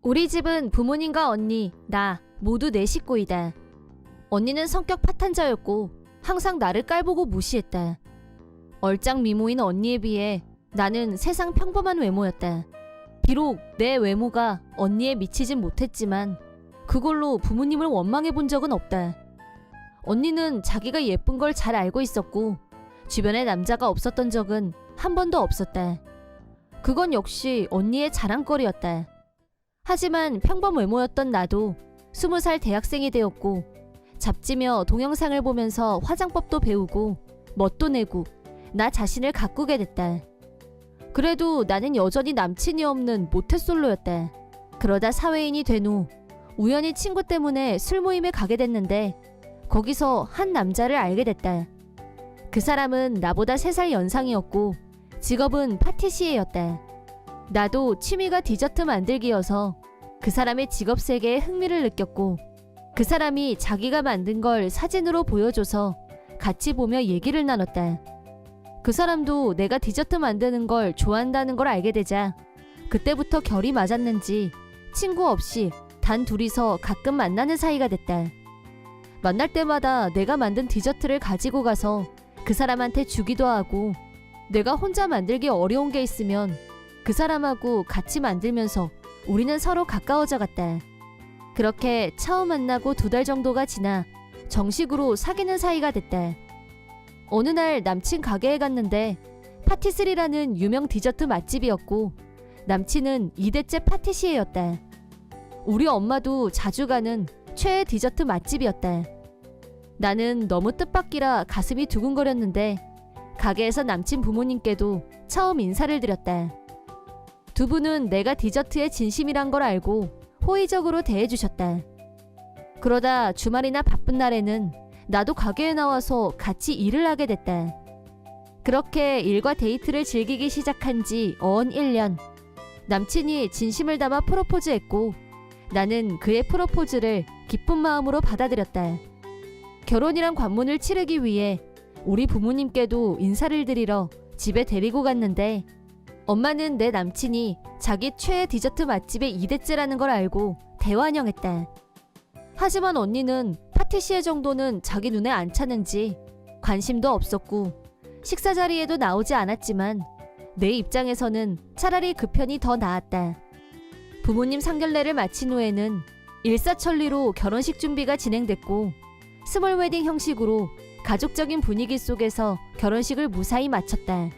우리 집은 부모님과 언니, 나 모두 네 식구이다. 언니는 성격 파탄자였고 항상 나를 깔보고 무시했다. 얼짱 미모인 언니에 비해 나는 세상 평범한 외모였다. 비록 내 외모가 언니에 미치진 못했지만 그걸로 부모님을 원망해 본 적은 없다. 언니는 자기가 예쁜 걸 잘 알고 있었고 주변에 남자가 없었던 적은 한 번도 없었다. 그건 역시 언니의 자랑거리였다. 하지만 평범 외모였던 나도 20살 대학생이 되었고 잡지며 동영상을 보면서 화장법도 배우고 멋도 내고 나 자신을 가꾸게 됐다. 그래도 나는 여전히 남친이 없는 모태솔로였다. 그러다 사회인이 된 후 우연히 친구 때문에 술 모임에 가게 됐는데 거기서 한 남자를 알게 됐다. 그 사람은 나보다 3살 연상이었고 직업은 파티시에였다. 나도 취미가 디저트 만들기여서 그 사람의 직업 세계에 흥미를 느꼈고 그 사람이 자기가 만든 걸 사진으로 보여줘서 같이 보며 얘기를 나눴다. 그 사람도 내가 디저트 만드는 걸 좋아한다는 걸 알게 되자 그때부터 결이 맞았는지 친구 없이 단 둘이서 가끔 만나는 사이가 됐다. 만날 때마다 내가 만든 디저트를 가지고 가서 그 사람한테 주기도 하고 내가 혼자 만들기 어려운 게 있으면 그 사람하고 같이 만들면서 우리는 서로 가까워져 갔다. 그렇게 처음 만나고 2달 정도가 지나 정식으로 사귀는 사이가 됐다. 어느 날 남친 가게에 갔는데 파티스리라는 유명 디저트 맛집이었고 남친은 2대째 파티시에였다. 우리 엄마도 자주 가는 최애 디저트 맛집이었다. 나는 너무 뜻밖이라 가슴이 두근거렸는데 가게에서 남친 부모님께도 처음 인사를 드렸다. 두 분은 내가 디저트에 진심이란 걸 알고 호의적으로 대해주셨다. 그러다 주말이나 바쁜 날에는 나도 가게에 나와서 같이 일을 하게 됐다. 그렇게 일과 데이트를 즐기기 시작한 지 어언 1년. 남친이 진심을 담아 프로포즈했고 나는 그의 프로포즈를 기쁜 마음으로 받아들였다. 결혼이란 관문을 치르기 위해 우리 부모님께도 인사를 드리러 집에 데리고 갔는데 엄마는 내 남친이 자기 최애 디저트 맛집의 2대째라는 걸 알고 대환영했다. 하지만 언니는 파티시에 정도는 자기 눈에 안 차는지 관심도 없었고 식사 자리에도 나오지 않았지만 내 입장에서는 차라리 그 편이 더 나았다. 부모님 상견례를 마친 후에는 일사천리로 결혼식 준비가 진행됐고 스몰 웨딩 형식으로 가족적인 분위기 속에서 결혼식을 무사히 마쳤다.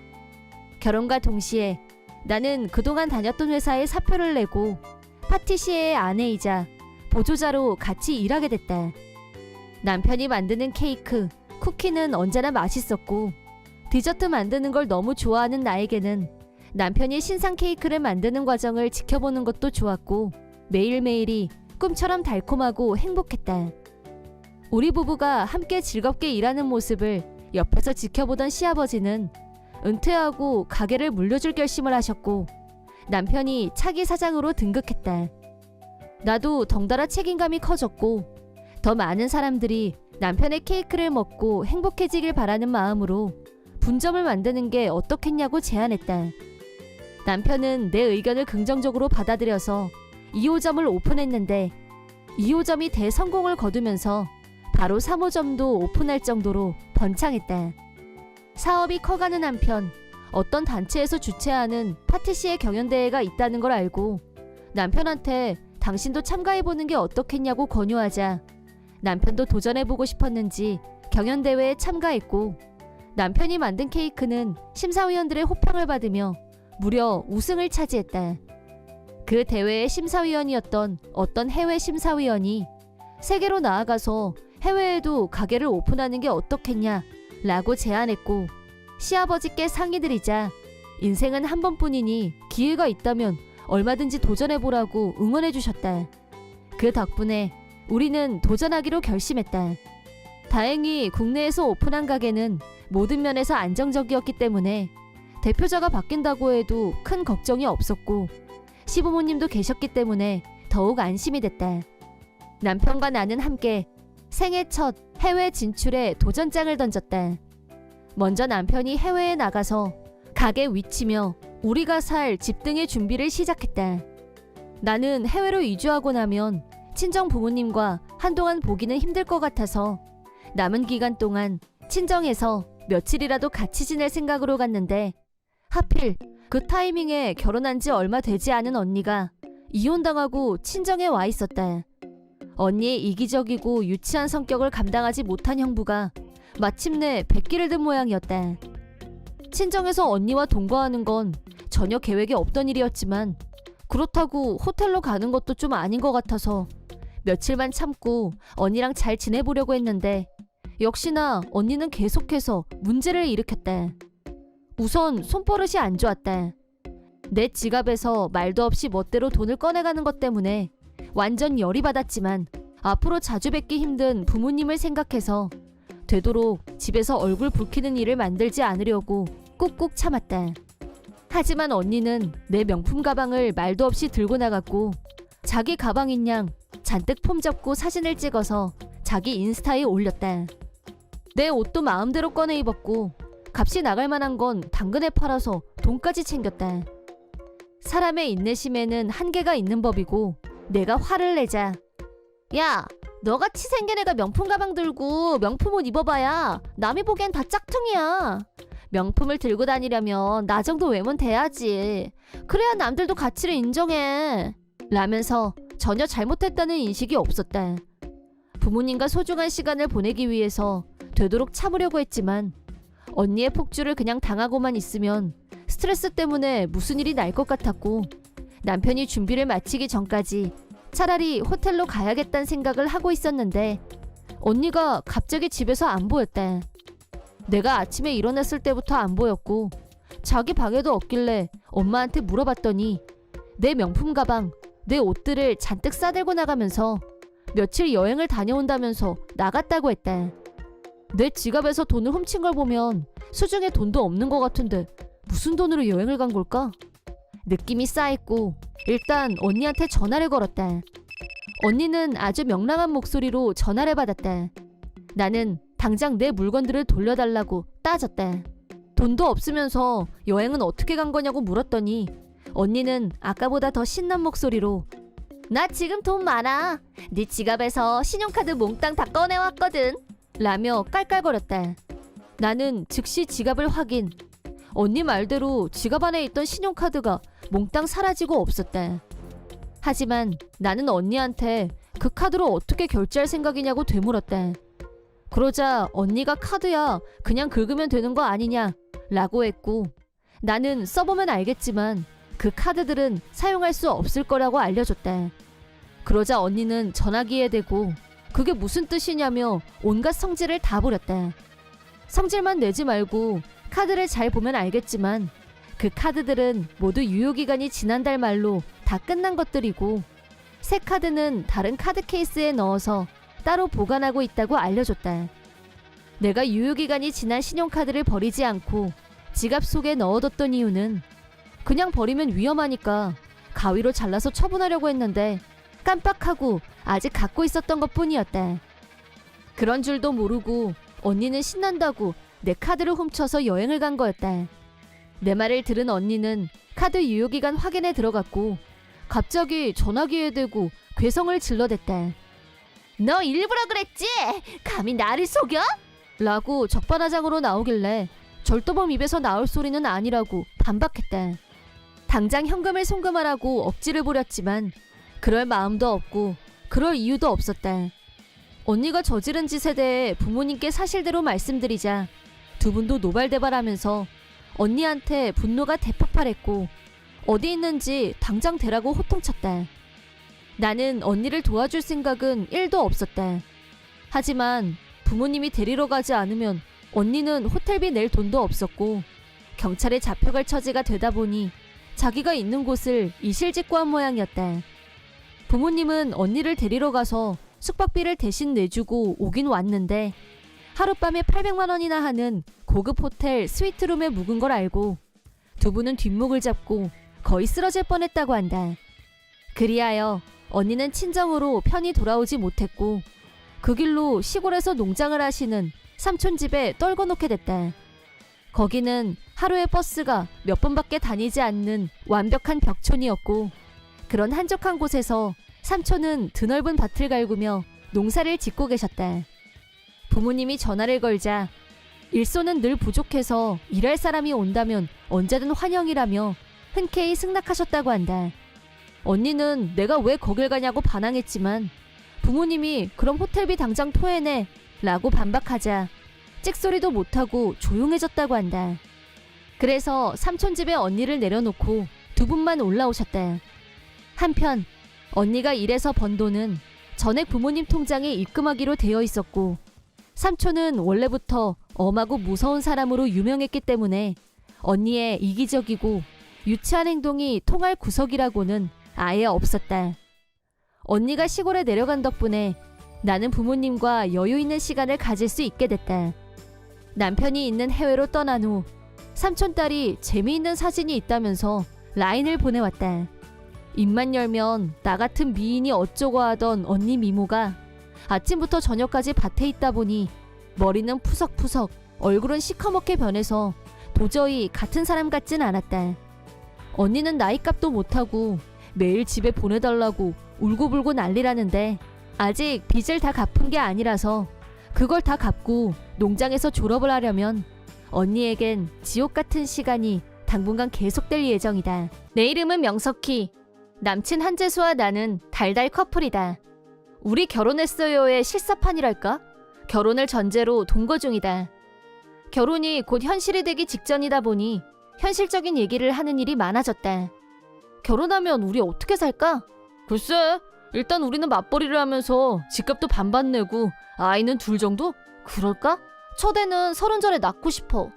결혼과 동시에 나는 그동안 다녔던 회사에 사표를 내고 파티시에의 아내이자 보조자로 같이 일하게 됐다. 남편이 만드는 케이크, 쿠키는 언제나 맛있었고 디저트 만드는 걸 너무 좋아하는 나에게는 남편이 신상 케이크를 만드는 과정을 지켜보는 것도 좋았고 매일매일이 꿈처럼 달콤하고 행복했다. 우리 부부가 함께 즐겁게 일하는 모습을 옆에서 지켜보던 시아버지는 은퇴하고 가게를 물려줄 결심을 하셨고 남편이 차기 사장으로 등극했다. 나도 덩달아 책임감이 커졌고 더 많은 사람들이 남편의 케이크를 먹고 행복해지길 바라는 마음으로 분점을 만드는 게 어떻겠냐고 제안했다. 남편은 내 의견을 긍정적으로 받아들여서 2호점을 오픈했는데 2호점이 대성공을 거두면서 바로 3호점도 오픈할 정도로 번창했다. 사업이 커가는 한편 어떤 단체에서 주최하는 파티시에 경연대회가 있다는 걸 알고 남편한테 당신도 참가해보는 게 어떻겠냐고 권유하자 남편도 도전해보고 싶었는지 경연대회에 참가했고 남편이 만든 케이크는 심사위원들의 호평을 받으며 무려 우승을 차지했다. 그 대회의 심사위원이었던 어떤 해외 심사위원이 세계로 나아가서 해외에도 가게를 오픈하는 게 어떻겠냐 라고 제안했고 시아버지께 상의드리자 인생은 한 번뿐이니 기회가 있다면 얼마든지 도전해보라고 응원해주셨다. 그 덕분에 우리는 도전하기로 결심했다. 다행히 국내에서 오픈한 가게는 모든 면에서 안정적이었기 때문에 대표자가 바뀐다고 해도 큰 걱정이 없었고 시부모님도 계셨기 때문에 더욱 안심이 됐다. 남편과 나는 함께 생애 첫 해외 진출에 도전장을 던졌다. 먼저 남편이 해외에 나가서 가게 위치며 우리가 살 집 등의 준비를 시작했다. 나는 해외로 이주하고 나면 친정 부모님과 한동안 보기는 힘들 것 같아서 남은 기간 동안 친정에서 며칠이라도 같이 지낼 생각으로 갔는데 하필 그 타이밍에 결혼한 지 얼마 되지 않은 언니가 이혼당하고 친정에 와 있었다. 언니의 이기적이고 유치한 성격을 감당하지 못한 형부가 마침내 백기를 든 모양이었다. 친정에서 언니와 동거하는 건 전혀 계획에 없던 일이었지만 그렇다고 호텔로 가는 것도 좀 아닌 것 같아서 며칠만 참고 언니랑 잘 지내보려고 했는데 역시나 언니는 계속해서 문제를 일으켰다. 우선 손버릇이 안 좋았다. 내 지갑에서 말도 없이 멋대로 돈을 꺼내가는 것 때문에 완전 열이 받았지만 앞으로 자주 뵙기 힘든 부모님을 생각해서 되도록 집에서 얼굴 붉히는 일을 만들지 않으려고 꾹꾹 참았다. 하지만 언니는 내 명품 가방을 말도 없이 들고 나갔고 자기 가방인 양 잔뜩 폼 잡고 사진을 찍어서 자기 인스타에 올렸다. 내 옷도 마음대로 꺼내 입었고 값이 나갈 만한 건 당근에 팔아서 돈까지 챙겼다. 사람의 인내심에는 한계가 있는 법이고 내가 화를 내자 야, 너같이 생긴 애가 명품 가방 들고 명품 옷 입어봐야 남이 보기엔 다 짝퉁이야. 명품을 들고 다니려면 나 정도 외모는 돼야지. 그래야 남들도 가치를 인정해. 라면서 전혀 잘못했다는 인식이 없었다. 부모님과 소중한 시간을 보내기 위해서 되도록 참으려고 했지만 언니의 폭주를 그냥 당하고만 있으면 스트레스 때문에 무슨 일이 날 것 같았고 남편이 준비를 마치기 전까지 차라리 호텔로 가야겠다는 생각을 하고 있었는데 언니가 갑자기 집에서 안 보였다. 내가 아침에 일어났을 때부터 안 보였고 자기 방에도 없길래 엄마한테 물어봤더니 내 명품 가방, 내 옷들을 잔뜩 싸들고 나가면서 며칠 여행을 다녀온다면서 나갔다고 했다. 내 지갑에서 돈을 훔친 걸 보면 수중에 돈도 없는 것 같은데 무슨 돈으로 여행을 간 걸까? 느낌이 싸했고 일단 언니한테 전화를 걸었다. 언니는 아주 명랑한 목소리로 전화를 받았다. 나는 당장 내 물건들을 돌려달라고 따졌다. 돈도 없으면서 여행은 어떻게 간 거냐고 물었더니 언니는 아까보다 더 신난 목소리로 나 지금 돈 많아. 네 지갑에서 신용카드 몽땅 다 꺼내왔거든. 라며 깔깔거렸다. 나는 즉시 지갑을 확인. 언니 말대로 지갑 안에 있던 신용카드가 몽땅 사라지고 없었다. 하지만 나는 언니한테 그 카드로 어떻게 결제할 생각이냐고 되물었다. 그러자 언니가 카드야 그냥 긁으면 되는 거 아니냐 라고 했고 나는 써보면 알겠지만 그 카드들은 사용할 수 없을 거라고 알려줬다. 그러자 언니는 전화기에 대고 그게 무슨 뜻이냐며 온갖 성질을 다 부렸다. 성질만 내지 말고 카드를 잘 보면 알겠지만 그 카드들은 모두 유효기간이 지난달 말로 다 끝난 것들이고 새 카드는 다른 카드 케이스에 넣어서 따로 보관하고 있다고 알려줬다. 내가 유효기간이 지난 신용카드를 버리지 않고 지갑 속에 넣어뒀던 이유는 그냥 버리면 위험하니까 가위로 잘라서 처분하려고 했는데 깜빡하고 아직 갖고 있었던 것뿐이었다. 그런 줄도 모르고 언니는 신난다고 내 카드를 훔쳐서 여행을 간 거였다. 내 말을 들은 언니는 카드 유효기간 확인에 들어갔고 갑자기 전화기에 대고 괴성을 질러댔다. 너 일부러 그랬지? 감히 나를 속여? 라고 적반하장으로 나오길래 절도범 입에서 나올 소리는 아니라고 반박했다. 당장 현금을 송금하라고 억지를 부렸지만 그럴 마음도 없고 그럴 이유도 없었다. 언니가 저지른 짓에 대해 부모님께 사실대로 말씀드리자 두 분도 노발대발하면서 언니한테 분노가 대폭발했고 어디 있는지 당장 대라고 호통쳤다. 나는 언니를 도와줄 생각은 1도 없었다. 하지만 부모님이 데리러 가지 않으면 언니는 호텔비 낼 돈도 없었고 경찰에 잡혀갈 처지가 되다 보니 자기가 있는 곳을 이실직고한 모양이었다. 부모님은 언니를 데리러 가서 숙박비를 대신 내주고 오긴 왔는데 하룻밤에 800만 원이나 하는 고급 호텔 스위트룸에 묵은 걸 알고 두 분은 뒷목을 잡고 거의 쓰러질 뻔했다고 한다. 그리하여 언니는 친정으로 편히 돌아오지 못했고 그 길로 시골에서 농장을 하시는 삼촌 집에 떨궈 놓게 됐다. 거기는 하루에 버스가 몇 번밖에 다니지 않는 완벽한 벽촌이었고 그런 한적한 곳에서 삼촌은 드넓은 밭을 갈구며 농사를 짓고 계셨다. 부모님이 전화를 걸자 일손은 늘 부족해서 일할 사람이 온다면 언제든 환영이라며 흔쾌히 승낙하셨다고 한다. 언니는 내가 왜 거길 가냐고 반항했지만 부모님이 그럼 호텔비 당장 토해내 라고 반박하자 찍소리도 못하고 조용해졌다고 한다. 그래서 삼촌 집에 언니를 내려놓고 두 분만 올라오셨다. 한편 언니가 일해서 번 돈은 전액 부모님 통장에 입금하기로 되어 있었고 삼촌은 원래부터 엄하고 무서운 사람으로 유명했기 때문에 언니의 이기적이고 유치한 행동이 통할 구석이라고는 아예 없었다. 언니가 시골에 내려간 덕분에 나는 부모님과 여유 있는 시간을 가질 수 있게 됐다. 남편이 있는 해외로 떠난 후 삼촌딸이 재미있는 사진이 있다면서 라인을 보내왔다. 입만 열면 나 같은 미인이 어쩌고 하던 언니 미모가 아침부터 저녁까지 밭에 있다 보니 머리는 푸석푸석, 얼굴은 시커멓게 변해서 도저히 같은 사람 같진 않았다. 언니는 나이값도 못하고 매일 집에 보내달라고 울고불고 난리라는데 아직 빚을 다 갚은 게 아니라서 그걸 다 갚고 농장에서 졸업을 하려면 언니에겐 지옥 같은 시간이 당분간 계속될 예정이다. 내 이름은 명석희. 남친 한재수와 나는 달달 커플이다. 우리 결혼했어요의 실사판이랄까? 결혼을 전제로 동거 중이다. 결혼이 곧 현실이 되기 직전이다 보니 현실적인 얘기를 하는 일이 많아졌다. 결혼하면 우리 어떻게 살까? 글쎄, 일단 우리는 맞벌이를 하면서 집값도 반반 내고 아이는 둘 정도? 그럴까? 첫애는 30 전에 낳고 싶어.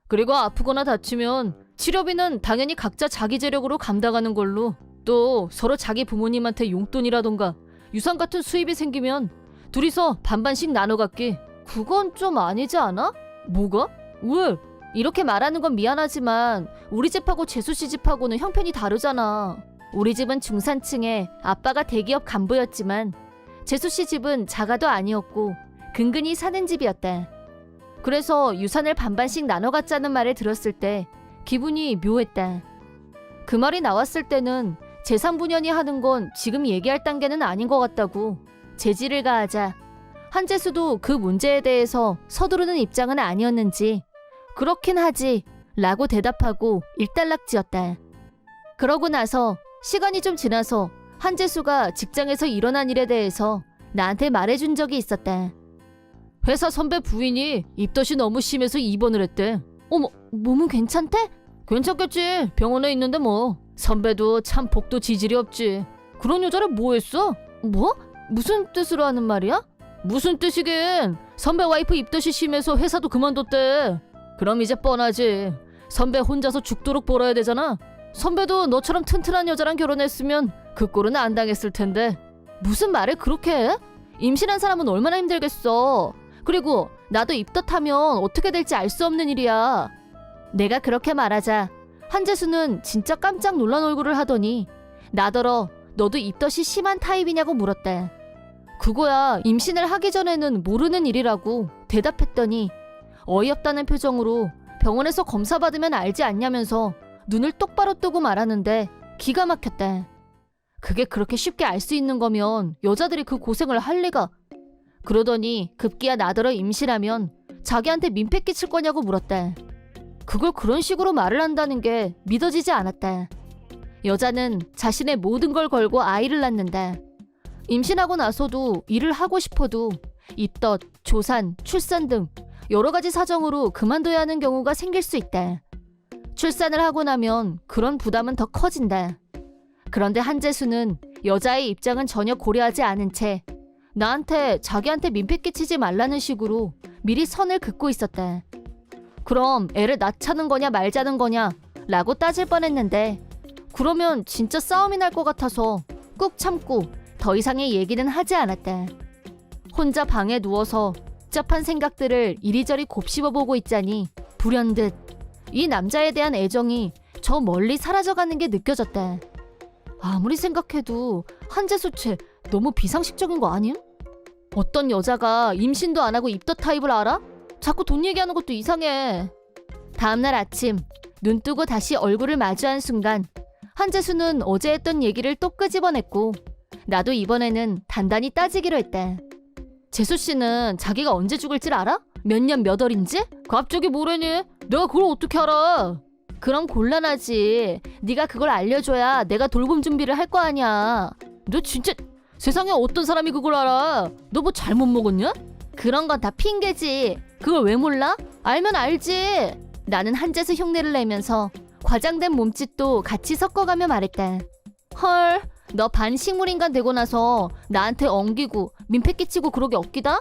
그리고 아프거나 다치면 치료비는 당연히 각자 자기 재력으로 감당하는 걸로, 또 서로 자기 부모님한테 용돈이라던가 유산 같은 수입이 생기면 둘이서 반반씩 나눠 갖기. 그건 좀 아니지 않아? 뭐가? 왜? 이렇게 말하는 건 미안하지만 우리 집하고 재수 씨 집하고는 형편이 다르잖아. 우리 집은 중산층에 아빠가 대기업 간부였지만 재수 씨 집은 자가도 아니었고 근근히 사는 집이었다. 그래서 유산을 반반씩 나눠 갖자는 말을 들었을 때 기분이 묘했다. 그 말이 나왔을 때는 재산 분연이 하는 건 지금 얘기할 단계는 아닌 것 같다고 제지를 가하자 한재수도 그 문제에 대해서 서두르는 입장은 아니었는지 그렇긴 하지 라고 대답하고 일단락지었다. 그러고 나서 시간이 좀 지나서 한재수가 직장에서 일어난 일에 대해서 나한테 말해준 적이 있었다. 회사 선배 부인이 입덧이 너무 심해서 입원을 했대. 어머, 몸은 괜찮대? 괜찮겠지. 병원에 있는데 뭐. 선배도 참 복도 지질이 없지. 그런 여자를 뭐 했어? 뭐? 무슨 뜻으로 하는 말이야? 무슨 뜻이긴. 선배 와이프 입덧이 심해서 회사도 그만뒀대. 그럼 이제 뻔하지. 선배 혼자서 죽도록 벌어야 되잖아. 선배도 너처럼 튼튼한 여자랑 결혼했으면 그 꼴은 안 당했을 텐데. 무슨 말을 그렇게 해? 임신한 사람은 얼마나 힘들겠어. 그리고 나도 입덧하면 어떻게 될지 알 수 없는 일이야. 내가 그렇게 말하자 한재수는 진짜 깜짝 놀란 얼굴을 하더니 나더러 너도 입덧이 심한 타입이냐고 물었다. 그거야 임신을 하기 전에는 모르는 일이라고 대답했더니 어이없다는 표정으로 병원에서 검사 받으면 알지 않냐면서 눈을 똑바로 뜨고 말하는데 기가 막혔다. 그게 그렇게 쉽게 알 수 있는 거면 여자들이 그 고생을 할 리가. 그러더니 급기야 나더러 임신하면 자기한테 민폐 끼칠 거냐고 물었다. 그걸 그런 식으로 말을 한다는 게 믿어지지 않았다. 여자는 자신의 모든 걸 걸고 아이를 낳는다. 임신하고 나서도 일을 하고 싶어도 입덧, 조산, 출산 등 여러 가지 사정으로 그만둬야 하는 경우가 생길 수 있다. 출산을 하고 나면 그런 부담은 더 커진다. 그런데 한재수는 여자의 입장은 전혀 고려하지 않은 채 나한테 자기한테 민폐 끼치지 말라는 식으로 미리 선을 긋고 있었다. 그럼 애를 낳자는 거냐 말자는 거냐 라고 따질 뻔했는데 그러면 진짜 싸움이 날 것 같아서 꾹 참고 더 이상의 얘기는 하지 않았다. 혼자 방에 누워서 복잡한 생각들을 이리저리 곱씹어보고 있자니 불현듯 이 남자에 대한 애정이 저 멀리 사라져가는 게 느껴졌다. 아무리 생각해도 한재수 쟤 너무 비상식적인 거 아님? 어떤 여자가 임신도 안 하고 입덧 타입을 알아? 자꾸 돈 얘기하는 것도 이상해. 다음날 아침 눈 뜨고 다시 얼굴을 마주한 순간 한재수는 어제 했던 얘기를 또 끄집어냈고 나도 이번에는 단단히 따지기로 했다. 재수씨는 자기가 언제 죽을지 알아? 몇 년 몇 월인지? 갑자기 뭐래니? 내가 그걸 어떻게 알아? 그럼 곤란하지. 네가 그걸 알려줘야 내가 돌봄 준비를 할 거 아니야. 너 진짜 세상에 어떤 사람이 그걸 알아? 너 뭐 잘못 먹었냐? 그런 건 다 핑계지. 그걸 왜 몰라? 알면 알지. 나는 한재수 흉내를 내면서 과장된 몸짓도 같이 섞어가며 말했다. 헐, 너 반식물인간 되고 나서 나한테 엉기고 민폐 끼치고 그러게 없기다?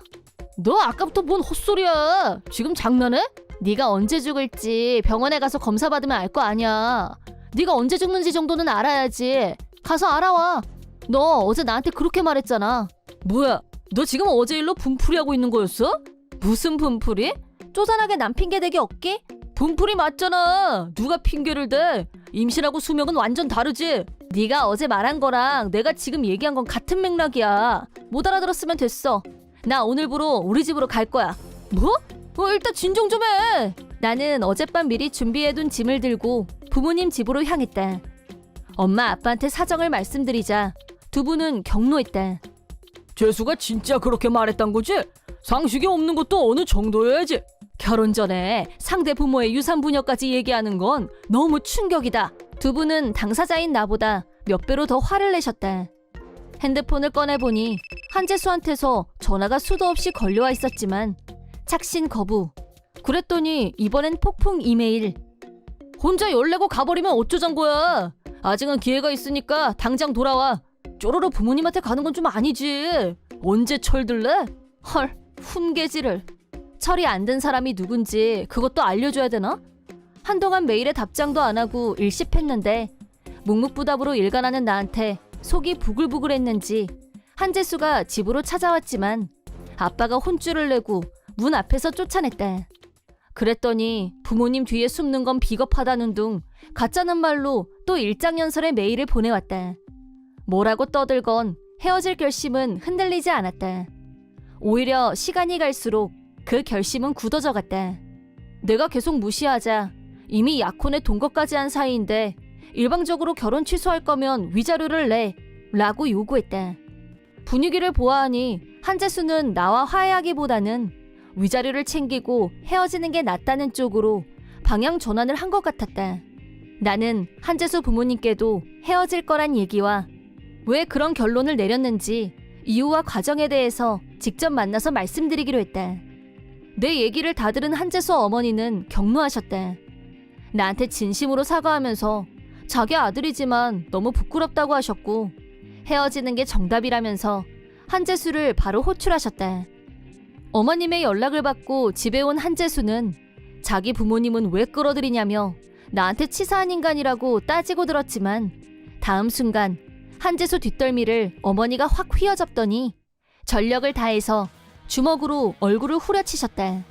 너 아까부터 뭔 헛소리야. 지금 장난해? 네가 언제 죽을지 병원에 가서 검사 받으면 알 거 아니야. 네가 언제 죽는지 정도는 알아야지. 가서 알아와. 너 어제 나한테 그렇게 말했잖아. 뭐야? 너 지금 어제 일로 분풀이 하고 있는 거였어? 무슨 분풀이? 쪼잔하게 남 핑계 대기 없기? 분풀이 맞잖아. 누가 핑계를 대? 임신하고 수명은 완전 다르지. 네가 어제 말한 거랑 내가 지금 얘기한 건 같은 맥락이야. 못 알아들었으면 됐어. 나 오늘부로 우리 집으로 갈 거야. 뭐? 일단 진정 좀 해. 나는 어젯밤 미리 준비해둔 짐을 들고 부모님 집으로 향했다. 엄마 아빠한테 사정을 말씀드리자 두 분은 격노했다. 재수가 진짜 그렇게 말했단 거지? 상식이 없는 것도 어느 정도여야지. 결혼 전에 상대 부모의 유산 분여까지 얘기하는 건 너무 충격이다. 두 분은 당사자인 나보다 몇 배로 더 화를 내셨다. 핸드폰을 꺼내보니 한재수한테서 전화가 수도 없이 걸려와 있었지만 착신 거부. 그랬더니 이번엔 폭풍 이메일. 혼자 열내고 가버리면 어쩌잔 거야. 아직은 기회가 있으니까 당장 돌아와. 쪼로로 부모님한테 가는 건 좀 아니지. 언제 철들래? 헐, 훈계질을. 철이 안 든 사람이 누군지 그것도 알려줘야 되나? 한동안 메일에 답장도 안 하고 일십했는데 묵묵부답으로 일관하는 나한테 속이 부글부글했는지 한재수가 집으로 찾아왔지만 아빠가 혼쭐을 내고 문 앞에서 쫓아냈다. 그랬더니 부모님 뒤에 숨는 건 비겁하다는 둥 가짜는 말로 또 일장연설의 메일을 보내왔다. 뭐라고 떠들건 헤어질 결심은 흔들리지 않았다. 오히려 시간이 갈수록 그 결심은 굳어져 갔다. 내가 계속 무시하자 이미 약혼에 돈 것까지 한 사이인데 일방적으로 결혼 취소할 거면 위자료를 내 라고 요구했다. 분위기를 보아하니 한재수는 나와 화해하기보다는 위자료를 챙기고 헤어지는 게 낫다는 쪽으로 방향 전환을 한 것 같았다. 나는 한재수 부모님께도 헤어질 거란 얘기와 왜 그런 결론을 내렸는지 이유와 과정에 대해서 직접 만나서 말씀드리기로 했다. 내 얘기를 다 들은 한재수 어머니는 격노하셨다. 나한테 진심으로 사과하면서 자기 아들이지만 너무 부끄럽다고 하셨고 헤어지는 게 정답이라면서 한재수를 바로 호출하셨다. 어머님의 연락을 받고 집에 온 한재수는 자기 부모님은 왜 끌어들이냐며 나한테 치사한 인간이라고 따지고 들었지만 다음 순간 한재수 뒷덜미를 어머니가 확 휘어잡더니 전력을 다해서 주먹으로 얼굴을 후려치셨다.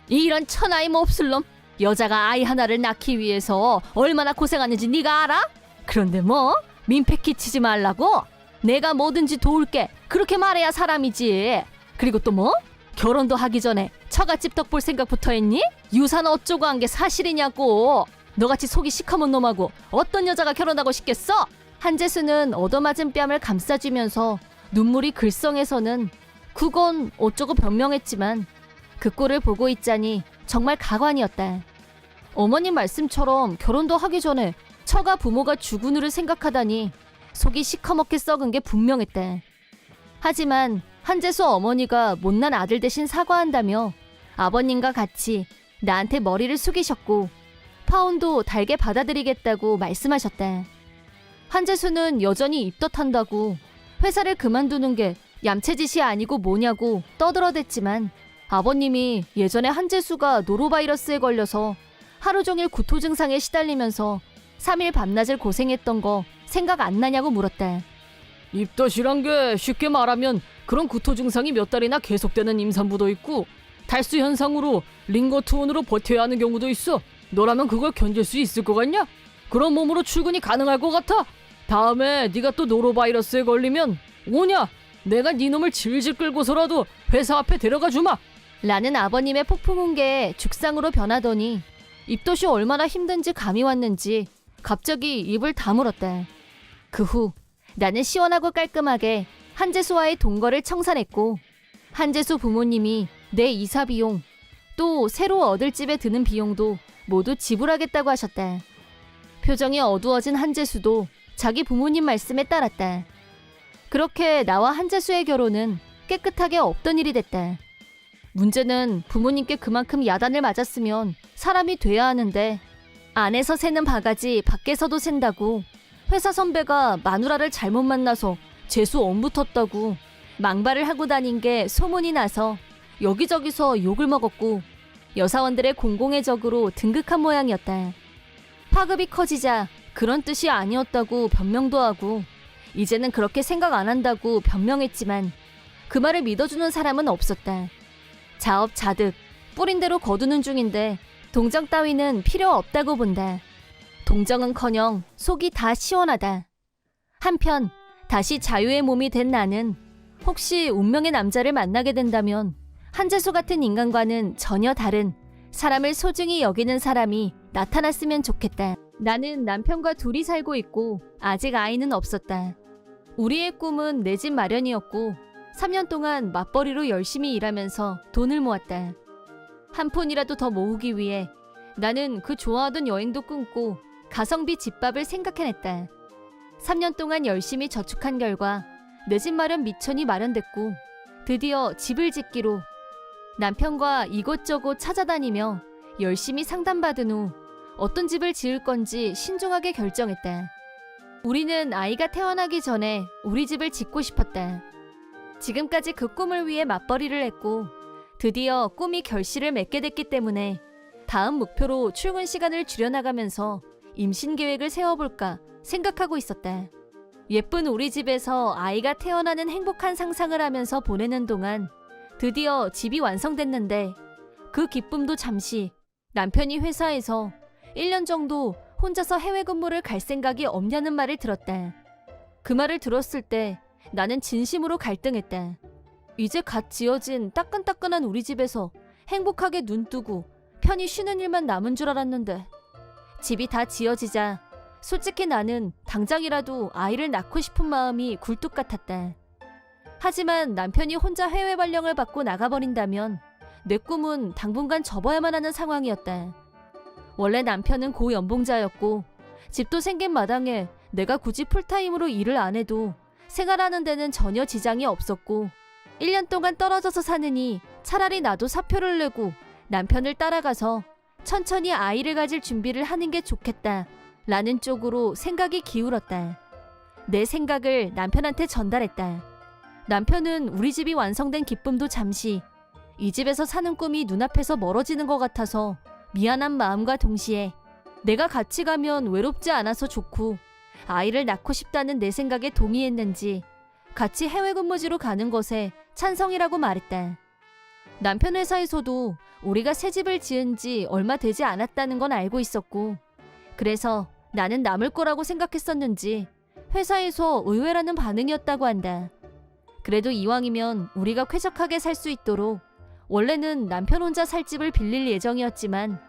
이런 천하의 몹쓸 놈! 여자가 아이 하나를 낳기 위해서 얼마나 고생하는지 네가 알아? 그런데 뭐? 민폐 끼치지 말라고? 내가 뭐든지 도울게. 그렇게 말해야 사람이지. 그리고 또 뭐? 결혼도 하기 전에 처갓집 덕 볼 생각부터 했니? 유산 어쩌고 한 게 사실이냐고. 너같이 속이 시커먼 놈하고 어떤 여자가 결혼하고 싶겠어? 한재수는 얻어맞은 뺨을 감싸주면서 눈물이 글썽해서는 그건 어쩌고 변명했지만 그 꼴을 보고 있자니 정말 가관이었다. 어머님 말씀처럼 결혼도 하기 전에 처가 부모가 죽은 후를 생각하다니 속이 시커멓게 썩은 게 분명했다. 하지만 한재수 어머니가 못난 아들 대신 사과한다며 아버님과 같이 나한테 머리를 숙이셨고 파혼도 달게 받아들이겠다고 말씀하셨다. 한재수는 여전히 입덧한다고 회사를 그만두는 게 얌체짓이 아니고 뭐냐고 떠들어댔지만 아버님이 예전에 한재수가 노로바이러스에 걸려서 하루 종일 구토 증상에 시달리면서 3일 밤낮을 고생했던 거 생각 안 나냐고 물었다. 입덧이란 게 쉽게 말하면 그런 구토 증상이 몇 달이나 계속되는 임산부도 있고 탈수 현상으로 링거트온으로 버텨야 하는 경우도 있어. 너라면 그걸 견딜 수 있을 것 같냐? 그런 몸으로 출근이 가능할 것 같아? 다음에 네가 또 노로바이러스에 걸리면 오냐? 내가 네 놈을 질질 끌고서라도 회사 앞에 데려가 주마. 라는 아버님의 폭풍 훈계에 죽상으로 변하더니 입덧이 얼마나 힘든지 감이 왔는지 갑자기 입을 다물었다. 그 후 나는 시원하고 깔끔하게 한재수와의 동거를 청산했고 한재수 부모님이 내 이사 비용 또 새로 얻을 집에 드는 비용도 모두 지불하겠다고 하셨다. 표정이 어두워진 한재수도 자기 부모님 말씀에 따랐다. 그렇게 나와 한재수의 결혼은 깨끗하게 없던 일이 됐다. 문제는 부모님께 그만큼 야단을 맞았으면 사람이 돼야 하는데 안에서 새는 바가지 밖에서도 샌다고 회사 선배가 마누라를 잘못 만나서 재수 엇붙었다고 망발을 하고 다닌 게 소문이 나서 여기저기서 욕을 먹었고 여사원들의 공공의 적으로 등극한 모양이었다. 파급이 커지자 그런 뜻이 아니었다고 변명도 하고 이제는 그렇게 생각 안 한다고 변명했지만 그 말을 믿어주는 사람은 없었다. 자업자득 뿌린 대로 거두는 중인데 동정 따위는 필요 없다고 본다. 동정은커녕 속이 다 시원하다. 한편 다시 자유의 몸이 된 나는 혹시 운명의 남자를 만나게 된다면 한재수 같은 인간과는 전혀 다른 사람을 소중히 여기는 사람이 나타났으면 좋겠다. 나는 남편과 둘이 살고 있고 아직 아이는 없었다. 우리의 꿈은 내 집 마련이었고 3년 동안 맞벌이로 열심히 일하면서 돈을 모았다. 한 푼이라도 더 모으기 위해 나는 그 좋아하던 여행도 끊고 가성비 집밥을 생각해냈다. 3년 동안 열심히 저축한 결과 내 집 마련 미천이 마련됐고 드디어 집을 짓기로 남편과 이곳저곳 찾아다니며 열심히 상담받은 후 어떤 집을 지을 건지 신중하게 결정했다. 우리는 아이가 태어나기 전에 우리 집을 짓고 싶었다. 지금까지 그 꿈을 위해 맞벌이를 했고 드디어 꿈이 결실을 맺게 됐기 때문에 다음 목표로 출근 시간을 줄여나가면서 임신 계획을 세워볼까 생각하고 있었다. 예쁜 우리 집에서 아이가 태어나는 행복한 상상을 하면서 보내는 동안 드디어 집이 완성됐는데 그 기쁨도 잠시 남편이 회사에서 1년 정도 혼자서 해외 근무를 갈 생각이 없냐는 말을 들었다. 그 말을 들었을 때 나는 진심으로 갈등했다. 이제 갓 지어진 따끈따끈한 우리 집에서 행복하게 눈뜨고 편히 쉬는 일만 남은 줄 알았는데 집이 다 지어지자 솔직히 나는 당장이라도 아이를 낳고 싶은 마음이 굴뚝 같았다. 하지만 남편이 혼자 해외 발령을 받고 나가버린다면 내 꿈은 당분간 접어야만 하는 상황이었다. 원래 남편은 고연봉자였고 집도 생긴 마당에 내가 굳이 풀타임으로 일을 안 해도 생활하는 데는 전혀 지장이 없었고 1년 동안 떨어져서 사느니 차라리 나도 사표를 내고 남편을 따라가서 천천히 아이를 가질 준비를 하는 게 좋겠다 라는 쪽으로 생각이 기울었다. 내 생각을 남편한테 전달했다. 남편은 우리 집이 완성된 기쁨도 잠시 이 집에서 사는 꿈이 눈앞에서 멀어지는 것 같아서 미안한 마음과 동시에 내가 같이 가면 외롭지 않아서 좋고 아이를 낳고 싶다는 내 생각에 동의했는지 같이 해외 근무지로 가는 것에 찬성이라고 말했다. 남편 회사에서도 우리가 새 집을 지은 지 얼마 되지 않았다는 건 알고 있었고 그래서 나는 남을 거라고 생각했었는지 회사에서 의외라는 반응이었다고 한다. 그래도 이왕이면 우리가 쾌적하게 살 수 있도록 원래는 남편 혼자 살 집을 빌릴 예정이었지만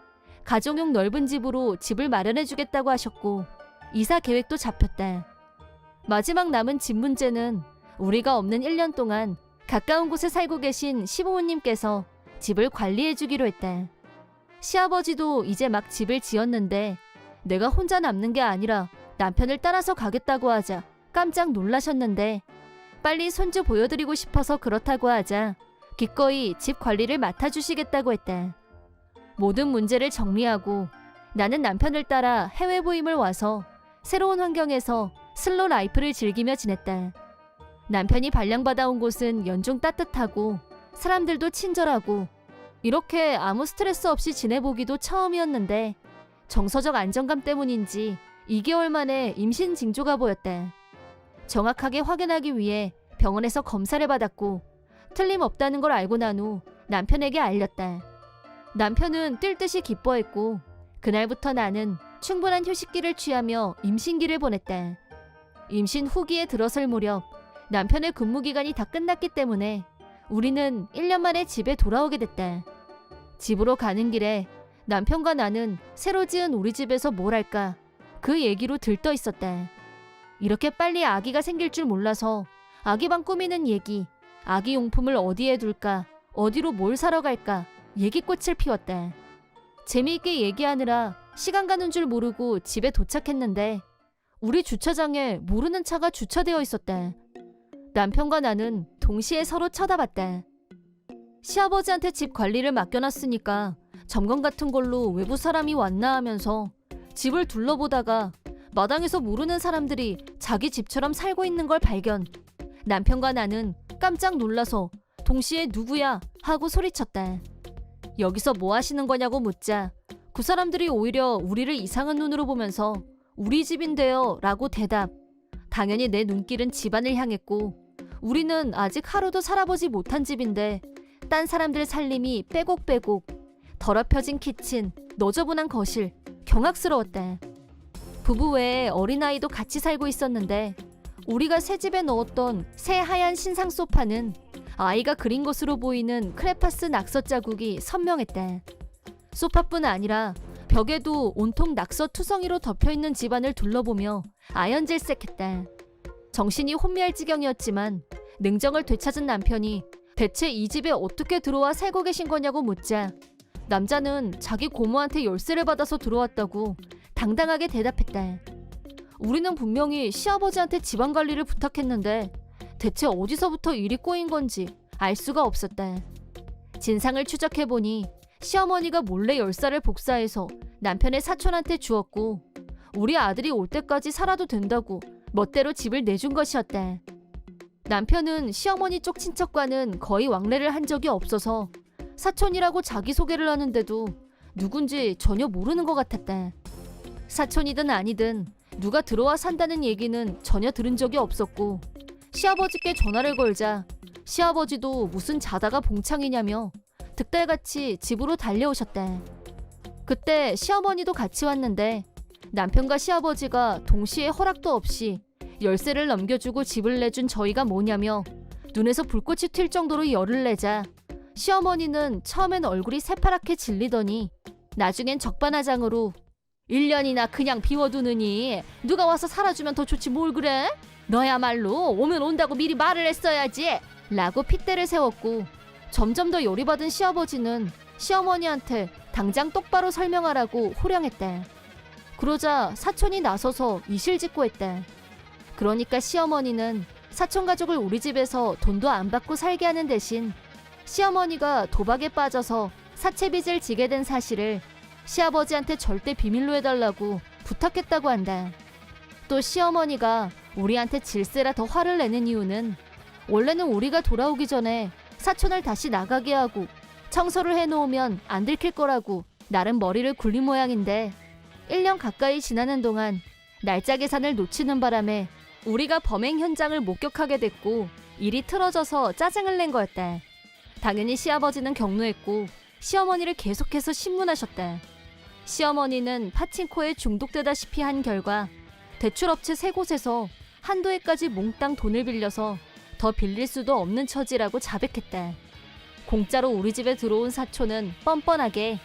가정용 넓은 집으로 집을 마련해주겠다고 하셨고 이사 계획도 잡혔다. 마지막 남은 집 문제는 우리가 없는 1년 동안 가까운 곳에 살고 계신 시부모님께서 집을 관리해주기로 했다. 시아버지도 이제 막 집을 지었는데 내가 혼자 남는 게 아니라 남편을 따라서 가겠다고 하자 깜짝 놀라셨는데 빨리 손주 보여드리고 싶어서 그렇다고 하자 기꺼이 집 관리를 맡아주시겠다고 했다. 모든 문제를 정리하고 나는 남편을 따라 해외 부임을 와서 새로운 환경에서 슬로 라이프를 즐기며 지냈다. 남편이 발령받아온 곳은 연중 따뜻하고 사람들도 친절하고 이렇게 아무 스트레스 없이 지내보기도 처음이었는데 정서적 안정감 때문인지 2개월 만에 임신 징조가 보였다. 정확하게 확인하기 위해 병원에서 검사를 받았고 틀림없다는 걸 알고 난 후 남편에게 알렸다. 남편은 뛸 듯이 기뻐했고 그날부터 나는 충분한 휴식기를 취하며 임신기를 보냈다. 임신 후기에 들어설 무렵 남편의 근무기간이 다 끝났기 때문에 우리는 1년 만에 집에 돌아오게 됐다. 집으로 가는 길에 남편과 나는 새로 지은 우리 집에서 뭘 할까 그 얘기로 들떠 있었다. 이렇게 빨리 아기가 생길 줄 몰라서 아기방 꾸미는 얘기, 아기 용품을 어디에 둘까, 어디로 뭘 사러 갈까 얘기꽃을 피웠다. 재미있게 얘기하느라 시간 가는 줄 모르고 집에 도착했는데 우리 주차장에 모르는 차가 주차되어 있었다. 남편과 나는 동시에 서로 쳐다봤다. 시아버지한테 집 관리를 맡겨놨으니까 점검 같은 걸로 외부 사람이 왔나 하면서 집을 둘러보다가 마당에서 모르는 사람들이 자기 집처럼 살고 있는 걸 발견. 남편과 나는 깜짝 놀라서 동시에 누구야 하고 소리쳤다. 여기서 뭐 하시는 거냐고 묻자 그 사람들이 오히려 우리를 이상한 눈으로 보면서 우리 집인데요 라고 대답. 당연히 내 눈길은 집안을 향했고 우리는 아직 하루도 살아보지 못한 집인데 딴 사람들 살림이 빼곡빼곡, 더럽혀진 키친, 너저분한 거실, 경악스러웠다. 부부 외에 어린아이도 같이 살고 있었는데 우리가 새 집에 넣었던 새 하얀 신상 소파는 아이가 그린 것으로 보이는 크레파스 낙서 자국이 선명했다. 소파뿐 아니라 벽에도 온통 낙서 투성이로 덮여있는 집안을 둘러보며 아연질색했다. 정신이 혼미할 지경이었지만 냉정을 되찾은 남편이 대체 이 집에 어떻게 들어와 살고 계신 거냐고 묻자 남자는 자기 고모한테 열쇠를 받아서 들어왔다고 당당하게 대답했다. 우리는 분명히 시아버지한테 집안 관리를 부탁했는데 대체 어디서부터 일이 꼬인 건지 알 수가 없었다. 진상을 추적해보니 시어머니가 몰래 열쇠를 복사해서 남편의 사촌한테 주었고 우리 아들이 올 때까지 살아도 된다고 멋대로 집을 내준 것이었다. 남편은 시어머니 쪽 친척과는 거의 왕래를 한 적이 없어서 사촌이라고 자기소개를 하는데도 누군지 전혀 모르는 것 같았다. 사촌이든 아니든 누가 들어와 산다는 얘기는 전혀 들은 적이 없었고 시아버지께 전화를 걸자 시아버지도 무슨 자다가 봉창이냐며 득달같이 집으로 달려오셨다. 그때 시어머니도 같이 왔는데 남편과 시아버지가 동시에 허락도 없이 열쇠를 넘겨주고 집을 내준 저희가 뭐냐며 눈에서 불꽃이 튈 정도로 열을 내자 시어머니는 처음엔 얼굴이 새파랗게 질리더니 나중엔 적반하장으로 1년이나 그냥 비워두느니 누가 와서 살아주면 더 좋지 뭘 그래? 너야말로 오면 온다고 미리 말을 했어야지 라고 핏대를 세웠고 점점 더 열이 받은 시아버지는 시어머니한테 당장 똑바로 설명하라고 호령했다. 그러자 사촌이 나서서 이실직고했다. 그러니까 시어머니는 사촌 가족을 우리 집에서 돈도 안 받고 살게 하는 대신 시어머니가 도박에 빠져서 사채빚을 지게 된 사실을 시아버지한테 절대 비밀로 해달라고 부탁했다고 한다. 또 시어머니가 우리한테 질세라 더 화를 내는 이유는 원래는 우리가 돌아오기 전에 사촌을 다시 나가게 하고 청소를 해놓으면 안 들킬 거라고 나름 머리를 굴린 모양인데 1년 가까이 지나는 동안 날짜 계산을 놓치는 바람에 우리가 범행 현장을 목격하게 됐고 일이 틀어져서 짜증을 낸 거였다. 당연히 시아버지는 격노했고 시어머니를 계속해서 신문하셨다. 시어머니는 파친코에 중독되다시피 한 결과 대출업체 3곳에서 한도 해까지 몽땅 돈을 빌려서 더 빌릴 수도 없는 처지라고 자백했다. 공짜로 우리 집에 들어온 사촌은 뻔뻔하게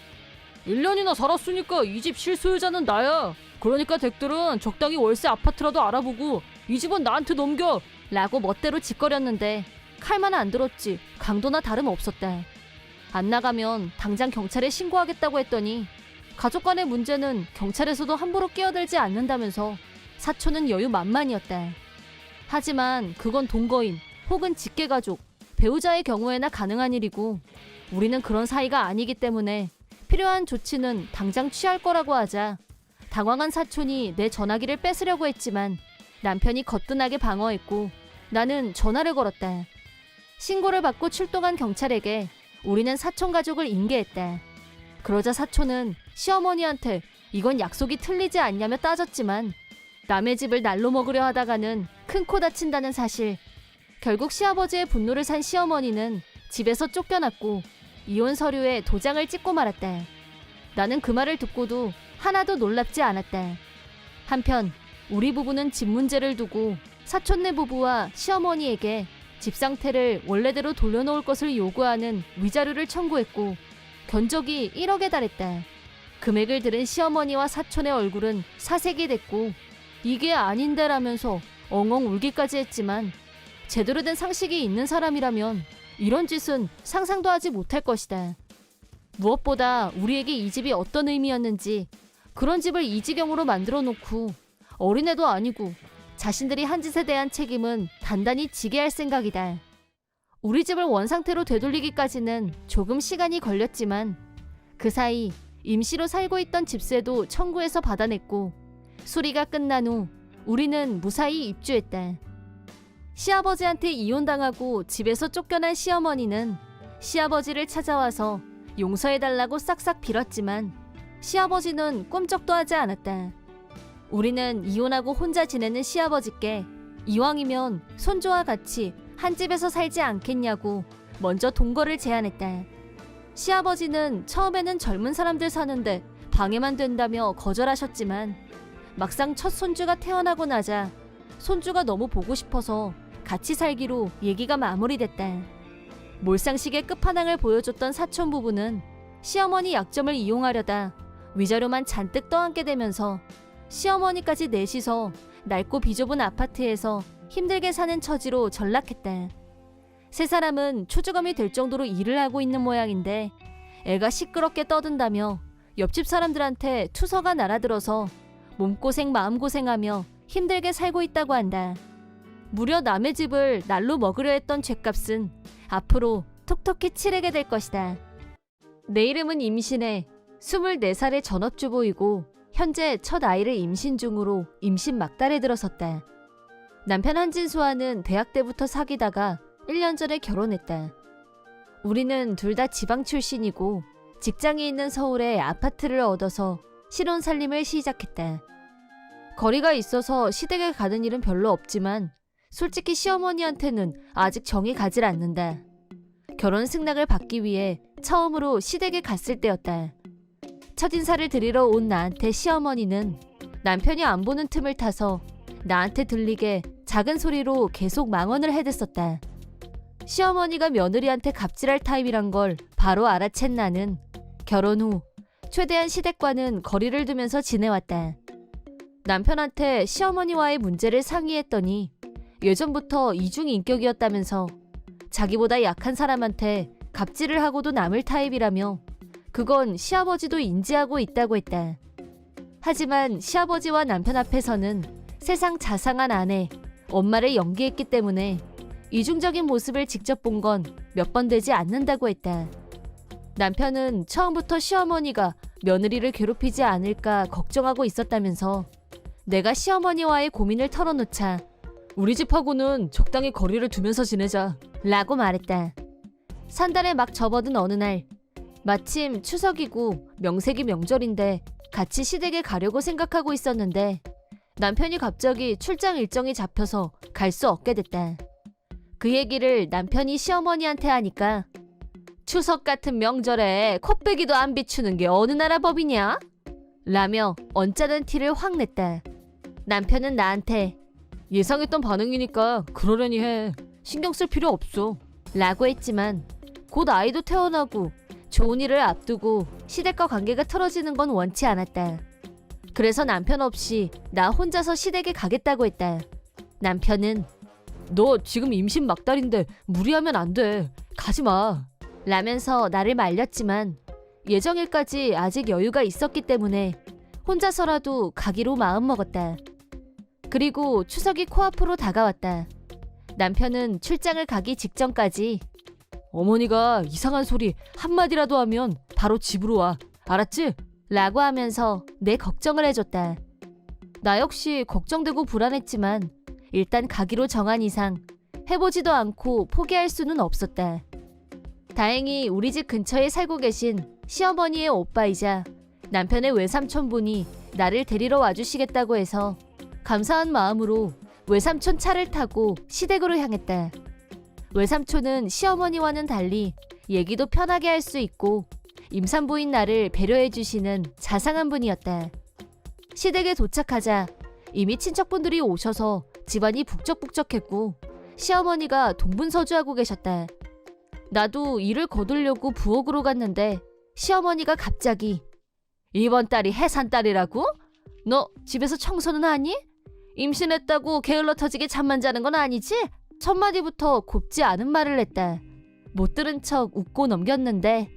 1년이나 살았으니까 이 집 실소유자는 나야. 그러니까 댁들은 적당히 월세 아파트라도 알아보고 이 집은 나한테 넘겨 라고 멋대로 짓거렸는데 칼만 안 들었지 강도나 다름없었다. 안 나가면 당장 경찰에 신고하겠다고 했더니 가족 간의 문제는 경찰에서도 함부로 끼어들지 않는다면서 사촌은 여유 만만이었다. 하지만 그건 동거인 혹은 직계가족, 배우자의 경우에나 가능한 일이고 우리는 그런 사이가 아니기 때문에 필요한 조치는 당장 취할 거라고 하자 당황한 사촌이 내 전화기를 뺏으려고 했지만 남편이 거뜬하게 방어했고 나는 전화를 걸었다. 신고를 받고 출동한 경찰에게 우리는 사촌 가족을 인계했다. 그러자 사촌은 시어머니한테 이건 약속이 틀리지 않냐며 따졌지만 남의 집을 날로 먹으려 하다가는 큰 코 다친다는 사실. 결국 시아버지의 분노를 산 시어머니는 집에서 쫓겨났고 이혼 서류에 도장을 찍고 말았다. 나는 그 말을 듣고도 하나도 놀랍지 않았다. 한편 우리 부부는 집 문제를 두고 사촌네 부부와 시어머니에게 집 상태를 원래대로 돌려놓을 것을 요구하는 위자료를 청구했고 견적이 1억에 달했다. 금액을 들은 시어머니와 사촌의 얼굴은 사색이 됐고 이게 아닌데라면서 엉엉 울기까지 했지만 제대로 된 상식이 있는 사람이라면 이런 짓은 상상도 하지 못할 것이다. 무엇보다 우리에게 이 집이 어떤 의미였는지 그런 집을 이 지경으로 만들어 놓고 어린애도 아니고 자신들이 한 짓에 대한 책임은 단단히 지게 할 생각이다. 우리 집을 원상태로 되돌리기까지는 조금 시간이 걸렸지만 그 사이 임시로 살고 있던 집세도 청구해서 받아냈고 수리가 끝난 후 우리는 무사히 입주했다. 시아버지한테 이혼당하고 집에서 쫓겨난 시어머니는 시아버지를 찾아와서 용서해달라고 싹싹 빌었지만 시아버지는 꿈쩍도 하지 않았다. 우리는 이혼하고 혼자 지내는 시아버지께 이왕이면 손주와 같이 한 집에서 살지 않겠냐고 먼저 동거를 제안했다. 시아버지는 처음에는 젊은 사람들 사는데 방해만 된다며 거절하셨지만 막상 첫 손주가 태어나고 나자 손주가 너무 보고 싶어서 같이 살기로 얘기가 마무리됐다. 몰상식의 끝판왕을 보여줬던 사촌 부부는 시어머니 약점을 이용하려다 위자료만 잔뜩 떠안게 되면서 시어머니까지 넷이서 낡고 비좁은 아파트에서 힘들게 사는 처지로 전락했다. 세 사람은 초주검이 될 정도로 일을 하고 있는 모양인데 애가 시끄럽게 떠든다며 옆집 사람들한테 투서가 날아들어서 몸고생 마음고생하며 힘들게 살고 있다고 한다. 무려 남의 집을 날로 먹으려 했던 죗값은 앞으로 톡톡히 치르게 될 것이다. 내 이름은 임신해 24살의 전업주부이고 현재 첫 아이를 임신 중으로 임신 막달에 들어섰다. 남편 한진수와는 대학 때부터 사귀다가 1년 전에 결혼했다. 우리는 둘 다 지방 출신이고 직장이 있는 서울에 아파트를 얻어서 신혼 살림을 시작했다. 거리가 있어서 시댁에 가는 일은 별로 없지만 솔직히 시어머니한테는 아직 정이 가질 않는다. 결혼 승낙을 받기 위해 처음으로 시댁에 갔을 때였다. 첫인사를 드리러 온 나한테 시어머니는 남편이 안 보는 틈을 타서 나한테 들리게 작은 소리로 계속 망언을 해댔었다. 시어머니가 며느리한테 갑질할 타입이란 걸 바로 알아챈 나는 결혼 후 최대한 시댁과는 거리를 두면서 지내왔다. 남편한테 시어머니와의 문제를 상의했더니 예전부터 이중인격이었다면서 자기보다 약한 사람한테 갑질을 하고도 남을 타입이라며 그건 시아버지도 인지하고 있다고 했다. 하지만 시아버지와 남편 앞에서는 세상 자상한 아내, 엄마를 연기했기 때문에 이중적인 모습을 직접 본 건 몇 번 되지 않는다고 했다. 남편은 처음부터 시어머니가 며느리를 괴롭히지 않을까 걱정하고 있었다면서 내가 시어머니와의 고민을 털어놓자 우리 집하고는 적당히 거리를 두면서 지내자 라고 말했다. 산달에 막 접어든 어느 날 마침 추석이고 명색이 명절인데 같이 시댁에 가려고 생각하고 있었는데 남편이 갑자기 출장 일정이 잡혀서 갈 수 없게 됐다. 그 얘기를 남편이 시어머니한테 하니까 추석 같은 명절에 코빼기도 안 비추는 게 어느 나라 법이냐? 라며 언짢은 티를 확 냈다. 남편은 나한테 예상했던 반응이니까 그러려니 해. 신경 쓸 필요 없어. 라고 했지만 곧 아이도 태어나고 좋은 일을 앞두고 시댁과 관계가 틀어지는 건 원치 않았다. 그래서 남편 없이 나 혼자서 시댁에 가겠다고 했다. 남편은 너 지금 임신 막달인데 무리하면 안 돼. 가지 마. 라면서 나를 말렸지만 예정일까지 아직 여유가 있었기 때문에 혼자서라도 가기로 마음먹었다. 그리고 추석이 코앞으로 다가왔다. 남편은 출장을 가기 직전까지 어머니가 이상한 소리 한마디라도 하면 바로 집으로 와. 알았지? 라고 하면서 내 걱정을 해줬다. 나 역시 걱정되고 불안했지만 일단 가기로 정한 이상 해보지도 않고 포기할 수는 없었다. 다행히 우리 집 근처에 살고 계신 시어머니의 오빠이자 남편의 외삼촌분이 나를 데리러 와주시겠다고 해서 감사한 마음으로 외삼촌 차를 타고 시댁으로 향했다. 외삼촌은 시어머니와는 달리 얘기도 편하게 할 수 있고 임산부인 나를 배려해주시는 자상한 분이었다. 시댁에 도착하자 이미 친척분들이 오셔서 집안이 북적북적했고 시어머니가 동분서주하고 계셨다. 나도 일을 거두려고 부엌으로 갔는데 시어머니가 갑자기 이번 달이 해산달이라고? 너 집에서 청소는 하니? 임신했다고 게을러 터지게 잠만 자는 건 아니지? 첫 마디부터 곱지 않은 말을 했다. 못 들은 척 웃고 넘겼는데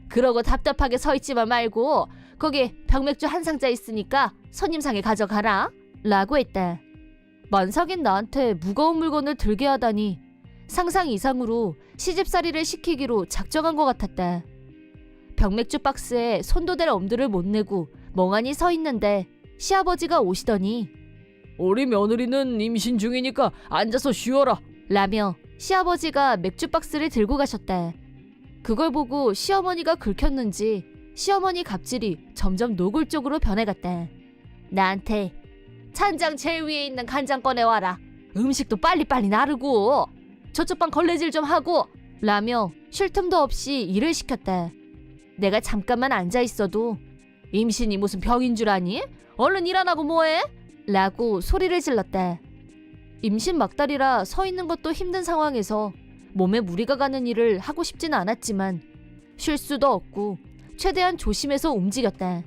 그러고 답답하게 서 있지만 말고 거기 병맥주 한 상자 있으니까 손님상에 가져가라 라고 했다. 만삭인 나한테 무거운 물건을 들게 하다니 상상 이상으로 시집살이를 시키기로 작정한 것 같았다. 병맥주 박스에 손도 댈 엄두를 못 내고 멍하니 서 있는데 시아버지가 오시더니 우리 며느리는 임신 중이니까 앉아서 쉬어라 라며 시아버지가 맥주 박스를 들고 가셨다. 그걸 보고 시어머니가 긁혔는지 시어머니 갑질이 점점 노골적으로 변해갔다. 나한테 찬장 제일 위에 있는 간장 꺼내와라. 음식도 빨리빨리 나르고 저쪽 방 걸레질 좀 하고 라며 쉴 틈도 없이 일을 시켰다. 내가 잠깐만 앉아있어도 임신이 무슨 병인 줄 아니? 얼른 일 안 하고 뭐해? 라고 소리를 질렀다. 임신 막달이라 서 있는 것도 힘든 상황에서 몸에 무리가 가는 일을 하고 싶진 않았지만 쉴 수도 없고 최대한 조심해서 움직였다.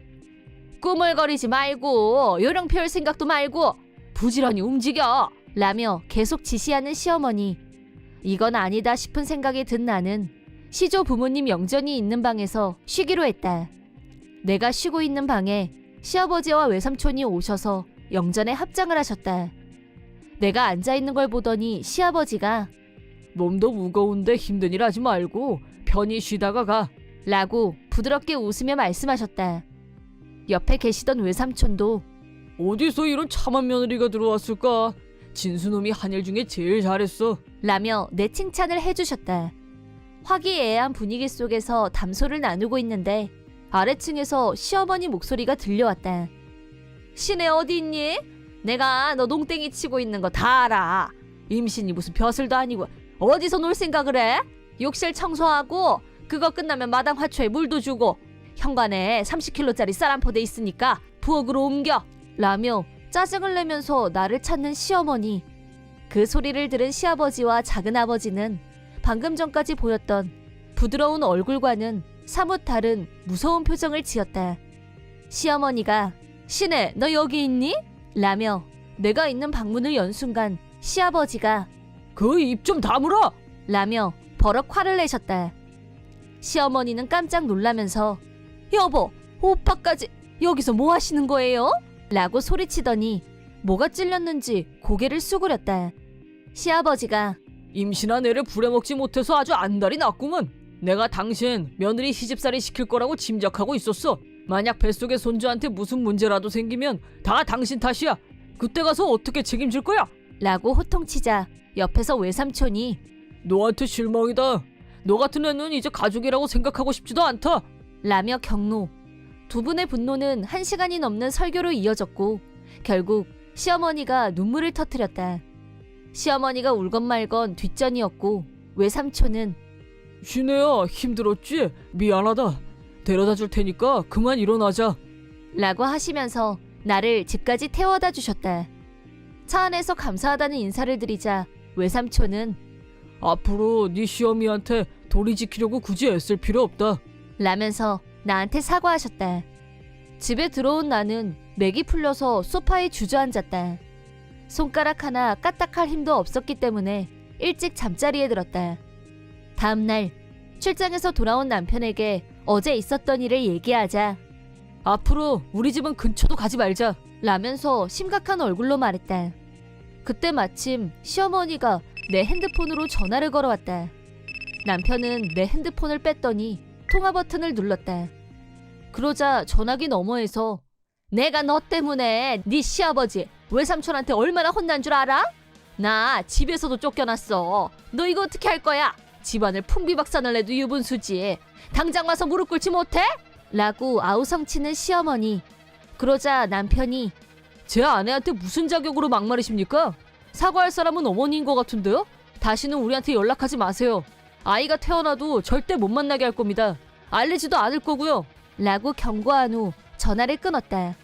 꾸물거리지 말고 요령 피울 생각도 말고 부지런히 움직여 라며 계속 지시하는 시어머니. 이건 아니다 싶은 생각이 든 나는 시조 부모님 영전이 있는 방에서 쉬기로 했다. 내가 쉬고 있는 방에 시아버지와 외삼촌이 오셔서 영전에 합장을 하셨다. 내가 앉아있는 걸 보더니 시아버지가 몸도 무거운데 힘든 일 하지 말고 편히 쉬다가 가 라고 부드럽게 웃으며 말씀하셨다. 옆에 계시던 외삼촌도 어디서 이런 참한 며느리가 들어왔을까? 진수놈이 한 일 중에 제일 잘했어 라며 내 칭찬을 해주셨다. 화기애애한 분위기 속에서 담소를 나누고 있는데 아래층에서 시어머니 목소리가 들려왔다. 시내 어디 있니? 내가 너 농땡이 치고 있는 거 다 알아. 임신이 무슨 벼슬도 아니고 어디서 놀 생각을 해? 욕실 청소하고 그거 끝나면 마당 화초에 물도 주고 현관에 30kg짜리 쌀 한 포대 있으니까 부엌으로 옮겨 라며 짜증을 내면서 나를 찾는 시어머니. 그 소리를 들은 시아버지와 작은아버지는 방금 전까지 보였던 부드러운 얼굴과는 사뭇 다른 무서운 표정을 지었다. 시어머니가 신혜 너 여기 있니? 라며 내가 있는 방문을 연 순간 시아버지가 그 입 좀 다물어 라며 버럭 화를 내셨다. 시어머니는 깜짝 놀라면서 여보 오빠까지 여기서 뭐 하시는 거예요? 라고 소리치더니 뭐가 찔렸는지 고개를 수그렸다. 시아버지가 임신한 애를 부려먹지 못해서 아주 안달이 났구먼. 내가 당신 며느리 시집살이 시킬 거라고 짐작하고 있었어. 만약 뱃속의 손주한테 무슨 문제라도 생기면 다 당신 탓이야. 그때 가서 어떻게 책임질 거야? 라고 호통치자 옆에서 외삼촌이 너한테 실망이다. 너 같은 애는 이제 가족이라고 생각하고 싶지도 않다. 라며 격노. 두 분의 분노는 1시간이 넘는 설교로 이어졌고 결국 시어머니가 눈물을 터뜨렸다. 시어머니가 울건 말건 뒷전이었고 외삼촌은 신혜야 힘들었지? 미안하다. 데려다 줄 테니까 그만 일어나자 라고 하시면서 나를 집까지 태워다 주셨다. 차 안에서 감사하다는 인사를 드리자 외삼촌은 앞으로 네 시어미한테 도리 지키려고 굳이 애쓸 필요 없다 라면서 나한테 사과하셨다. 집에 들어온 나는 맥이 풀려서 소파에 주저앉았다. 손가락 하나 까딱할 힘도 없었기 때문에 일찍 잠자리에 들었다. 다음날 출장에서 돌아온 남편에게 어제 있었던 일을 얘기하자 앞으로 우리 집은 근처도 가지 말자 라면서 심각한 얼굴로 말했다. 그때 마침 시어머니가 내 핸드폰으로 전화를 걸어왔다. 남편은 내 핸드폰을 뺐더니 통화 버튼을 눌렀다. 그러자 전화기 너머에서 내가 너 때문에 네 시아버지 외삼촌한테 얼마나 혼난 줄 알아? 나 집에서도 쫓겨났어. 너 이거 어떻게 할 거야? 집안을 풍비박산을 내도 유분수지. 당장 와서 무릎 꿇지 못해? 라고 아우성치는 시어머니. 그러자 남편이 제 아내한테 무슨 자격으로 막말이십니까? 사과할 사람은 어머니인 것 같은데요? 다시는 우리한테 연락하지 마세요. 아이가 태어나도 절대 못 만나게 할 겁니다. 알리지도 않을 거고요. 라고 경고한 후 전화를 끊었다.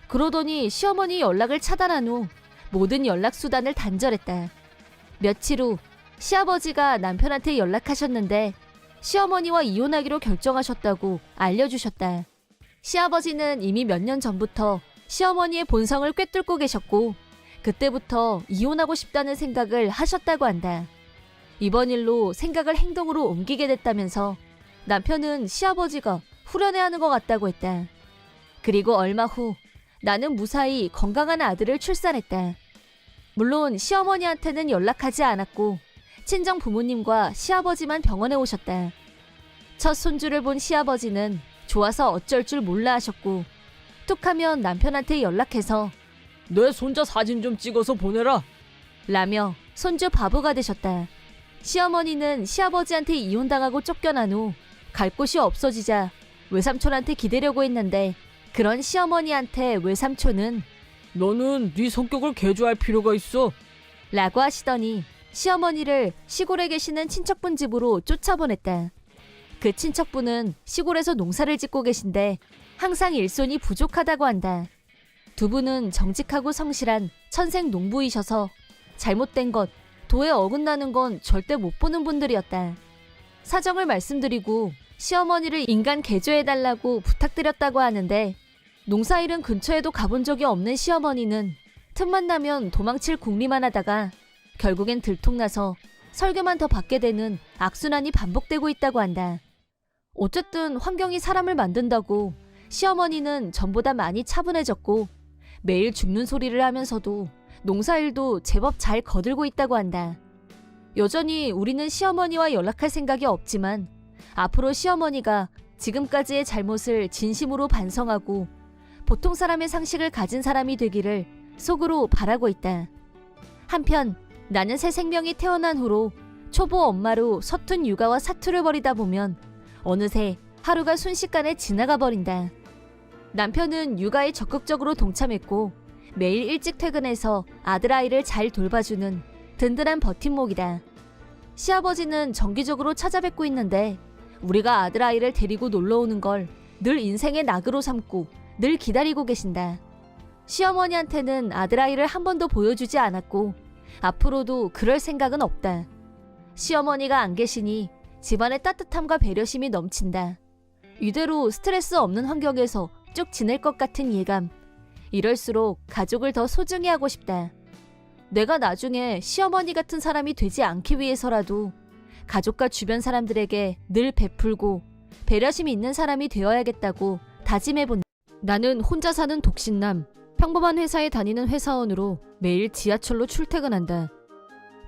그러더니 시어머니 연락을 차단한 후 모든 연락수단을 단절했다. 며칠 후 시아버지가 남편한테 연락하셨는데 시어머니와 이혼하기로 결정하셨다고 알려주셨다. 시아버지는 이미 몇 년 전부터 시어머니의 본성을 꿰뚫고 계셨고 그때부터 이혼하고 싶다는 생각을 하셨다고 한다. 이번 일로 생각을 행동으로 옮기게 됐다면서 남편은 시아버지가 후련해하는 것 같다고 했다. 그리고 얼마 후 나는 무사히 건강한 아들을 출산했다. 물론 시어머니한테는 연락하지 않았고 친정 부모님과 시아버지만 병원에 오셨다. 첫 손주를 본 시아버지는 좋아서 어쩔 줄 몰라 하셨고 툭하면 남편한테 연락해서 내 손자 사진 좀 찍어서 보내라. 라며 손주 바보가 되셨다. 시어머니는 시아버지한테 이혼당하고 쫓겨난 후 갈 곳이 없어지자 외삼촌한테 기대려고 했는데 그런 시어머니한테 외삼촌은 너는 네 성격을 개조할 필요가 있어. 라고 하시더니 시어머니를 시골에 계시는 친척분 집으로 쫓아보냈다. 그 친척분은 시골에서 농사를 짓고 계신데 항상 일손이 부족하다고 한다. 두 분은 정직하고 성실한 천생 농부이셔서 잘못된 것, 도에 어긋나는 건 절대 못 보는 분들이었다. 사정을 말씀드리고 시어머니를 인간 개조해달라고 부탁드렸다고 하는데 농사일은 근처에도 가본 적이 없는 시어머니는 틈만 나면 도망칠 궁리만 하다가 결국엔 들통나서 설교만 더 받게 되는 악순환이 반복되고 있다고 한다. 어쨌든 환경이 사람을 만든다고 시어머니는 전보다 많이 차분해졌고 매일 죽는 소리를 하면서도 농사일도 제법 잘 거들고 있다고 한다. 여전히 우리는 시어머니와 연락할 생각이 없지만 앞으로 시어머니가 지금까지의 잘못을 진심으로 반성하고 보통 사람의 상식을 가진 사람이 되기를 속으로 바라고 있다. 한편 나는 새 생명이 태어난 후로 초보 엄마로 서툰 육아와 사투를 벌이다 보면 어느새 하루가 순식간에 지나가 버린다. 남편은 육아에 적극적으로 동참했고 매일 일찍 퇴근해서 아들아이를 잘 돌봐주는 든든한 버팀목이다. 시아버지는 정기적으로 찾아뵙고 있는데 우리가 아들아이를 데리고 놀러오는 걸 늘 인생의 낙으로 삼고 늘 기다리고 계신다. 시어머니한테는 아들아이를 한 번도 보여주지 않았고 앞으로도 그럴 생각은 없다. 시어머니가 안 계시니 집안의 따뜻함과 배려심이 넘친다. 이대로 스트레스 없는 환경에서 쭉 지낼 것 같은 예감. 이럴수록 가족을 더 소중히 하고 싶다. 내가 나중에 시어머니 같은 사람이 되지 않기 위해서라도 가족과 주변 사람들에게 늘 베풀고 배려심이 있는 사람이 되어야겠다고 다짐해본다. 나는 혼자 사는 독신남, 평범한 회사에 다니는 회사원으로 매일 지하철로 출퇴근한다.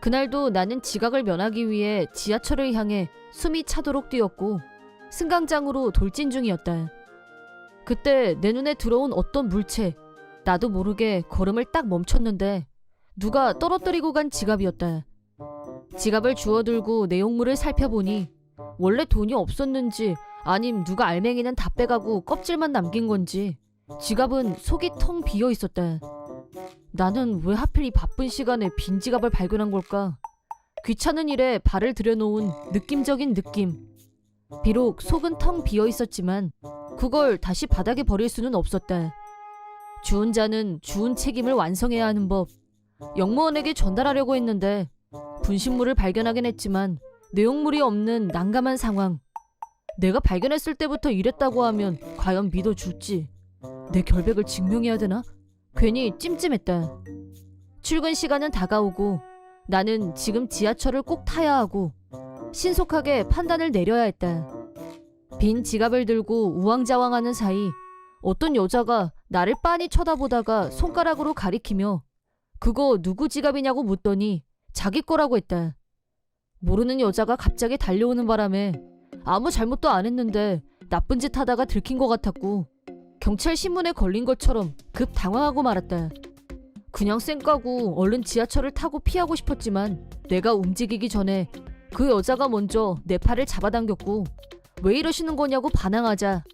그날도 나는 지각을 면하기 위해 지하철을 향해 숨이 차도록 뛰었고 승강장으로 돌진 중이었다. 그때 내 눈에 들어온 어떤 물체, 나도 모르게 걸음을 딱 멈췄는데 누가 떨어뜨리고 간 지갑이었다. 지갑을 주워들고 내용물을 살펴보니 원래 돈이 없었는지 아님 누가 알맹이는 다 빼가고 껍질만 남긴 건지 지갑은 속이 텅 비어 있었다. 나는 왜 하필 이 바쁜 시간에 빈 지갑을 발견한 걸까? 귀찮은 일에 발을 들여놓은 느낌적인 느낌. 비록 속은 텅 비어 있었지만 그걸 다시 바닥에 버릴 수는 없었다. 주운 자는 주운 책임을 완성해야 하는 법. 영무원에게 전달하려고 했는데 분신물을 발견하긴 했지만 내용물이 없는 난감한 상황. 내가 발견했을 때부터 이랬다고 하면 과연 믿어줄지. 내 결백을 증명해야 되나? 괜히 찜찜했다. 출근 시간은 다가오고 나는 지금 지하철을 꼭 타야 하고 신속하게 판단을 내려야 했다. 빈 지갑을 들고 우왕좌왕하는 사이 어떤 여자가 나를 빤히 쳐다보다가 손가락으로 가리키며 그거 누구 지갑이냐고 묻더니 자기 거라고 했다. 모르는 여자가 갑자기 달려오는 바람에 아무 잘못도 안 했는데 나쁜 짓 하다가 들킨 것 같았고 경찰 신문에 걸린 것처럼 급 당황하고 말았다. 그냥 쌩까고 얼른 지하철을 타고 피하고 싶었지만 내가 움직이기 전에 그 여자가 먼저 내 팔을 잡아당겼고 왜 이러시는 거냐고 반항하자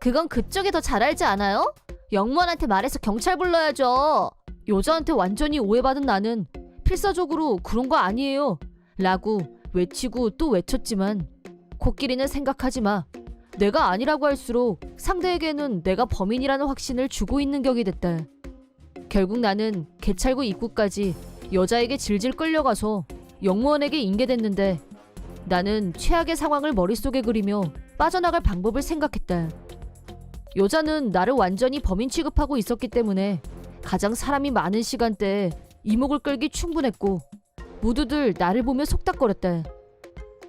그건 그쪽이 더 잘 알지 않아요? 영무원한테 말해서 경찰 불러야죠. 여자한테 완전히 오해받은 나는 필사적으로 그런 거 아니에요 라고 외치고 또 외쳤지만 코끼리는 생각하지 마. 내가 아니라고 할수록 상대에게는 내가 범인이라는 확신을 주고 있는 격이 됐다. 결국 나는 개찰구 입구까지 여자에게 질질 끌려가서 영무원에게 인계됐는데 나는 최악의 상황을 머릿속에 그리며 빠져나갈 방법을 생각했다. 여자는 나를 완전히 범인 취급하고 있었기 때문에 가장 사람이 많은 시간대에 이목을 끌기 충분했고 모두들 나를 보며 속닥거렸다.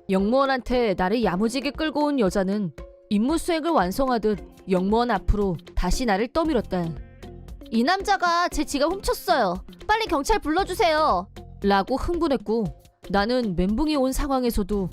영무원한테 나를 야무지게 끌고 온 여자는 임무 수행을 완성하듯 영무원 앞으로 다시 나를 떠밀었다. 이 남자가 제 지갑 훔쳤어요. 빨리 경찰 불러주세요. 라고 흥분했고 나는 멘붕이 온 상황에서도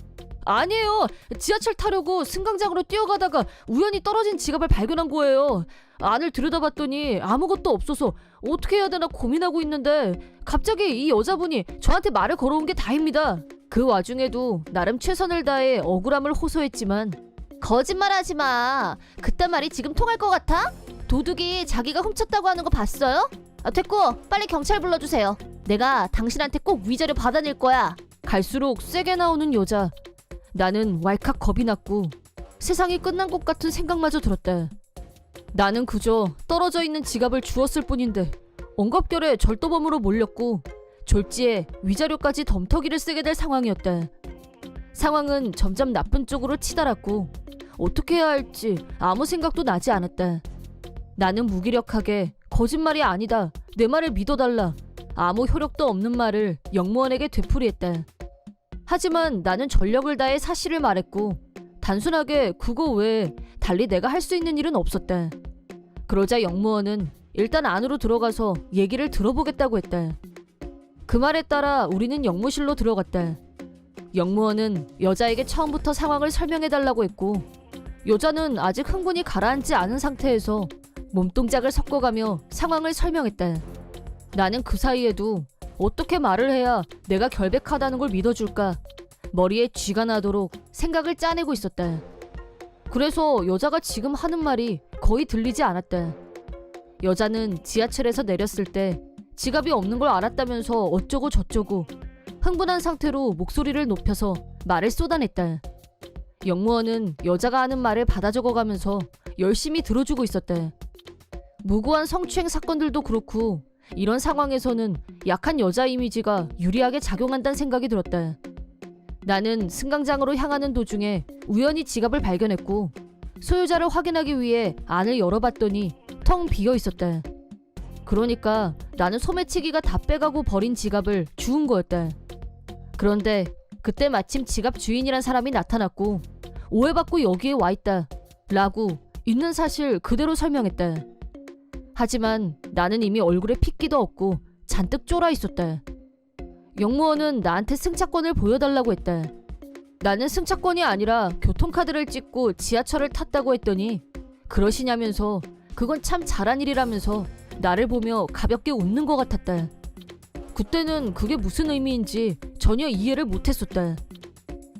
아니에요. 지하철 타려고 승강장으로 뛰어가다가 우연히 떨어진 지갑을 발견한 거예요. 안을 들여다봤더니 아무것도 없어서 어떻게 해야 되나 고민하고 있는데 갑자기 이 여자분이 저한테 말을 걸어온 게 다입니다. 그 와중에도 나름 최선을 다해 억울함을 호소했지만 거짓말하지 마. 그딴 말이 지금 통할 것 같아? 도둑이 자기가 훔쳤다고 하는 거 봤어요? 됐고 빨리 경찰 불러주세요. 내가 당신한테 꼭 위자료 받아낼 거야. 갈수록 세게 나오는 여자. 나는 왈칵 겁이 났고 세상이 끝난 것 같은 생각마저 들었다. 나는 그저 떨어져 있는 지갑을 주웠을 뿐인데 엉겁결에 절도범으로 몰렸고 졸지에 위자료까지 덤터기를 쓰게 될 상황이었다. 상황은 점점 나쁜 쪽으로 치달았고 어떻게 해야 할지 아무 생각도 나지 않았다. 나는 무기력하게 거짓말이 아니다. 내 말을 믿어달라. 아무 효력도 없는 말을 영무원에게 되풀이했다. 하지만 나는 전력을 다해 사실을 말했고 단순하게 그거 외에 달리 내가 할 수 있는 일은 없었다. 그러자 영무원은 일단 안으로 들어가서 얘기를 들어보겠다고 했다. 그 말에 따라 우리는 영무실로 들어갔다. 영무원은 여자에게 처음부터 상황을 설명해달라고 했고 여자는 아직 흥분이 가라앉지 않은 상태에서 몸동작을 섞어가며 상황을 설명했다. 나는 그 사이에도 어떻게 말을 해야 내가 결백하다는 걸 믿어줄까 머리에 쥐가 나도록 생각을 짜내고 있었다. 그래서 여자가 지금 하는 말이 거의 들리지 않았다. 여자는 지하철에서 내렸을 때 지갑이 없는 걸 알았다면서 어쩌고 저쩌고 흥분한 상태로 목소리를 높여서 말을 쏟아냈다. 영무원은 여자가 하는 말을 받아 적어가면서 열심히 들어주고 있었다. 무고한 성추행 사건들도 그렇고 이런 상황에서는 약한 여자 이미지가 유리하게 작용한다는 생각이 들었다. 나는 승강장으로 향하는 도중에 우연히 지갑을 발견했고 소유자를 확인하기 위해 안을 열어봤더니 텅 비어 있었다. 그러니까 나는 소매치기가 다 빼가고 버린 지갑을 주운 거였다. 그런데 그때 마침 지갑 주인이란 사람이 나타났고 오해받고 여기에 와있다 라고 있는 사실 그대로 설명했다. 하지만 나는 이미 얼굴에 핏기도 없고 잔뜩 쫄아 있었다. 영무원은 나한테 승차권을 보여달라고 했다. 나는 승차권이 아니라 교통카드를 찍고 지하철을 탔다고 했더니 그러시냐면서 그건 참 잘한 일이라면서 나를 보며 가볍게 웃는 것 같았다. 그때는 그게 무슨 의미인지 전혀 이해를 못했었다.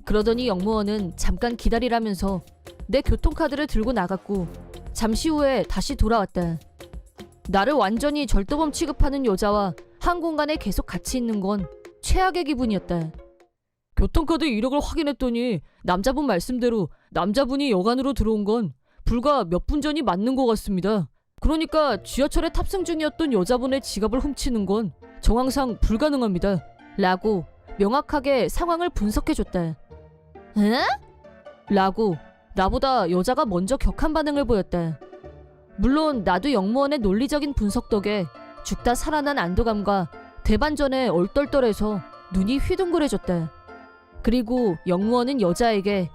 그러더니 영무원은 잠깐 기다리라면서 내 교통카드를 들고 나갔고 잠시 후에 다시 돌아왔다. 나를 완전히 절도범 취급하는 여자와 한 공간에 계속 같이 있는 건 최악의 기분이었다. 교통카드 이력을 확인했더니 남자분 말씀대로 남자분이 여관으로 들어온 건 불과 몇 분 전이 맞는 것 같습니다. 그러니까 지하철에 탑승 중이었던 여자분의 지갑을 훔치는 건 정황상 불가능합니다. 라고 명확하게 상황을 분석해줬다. 에? 라고 나보다 여자가 먼저 격한 반응을 보였다. 물론 나도 영무원의 논리적인 분석 덕에 죽다 살아난 안도감과 대반전에 얼떨떨해서 눈이 휘둥그레졌다. 그리고 영무원은 여자에게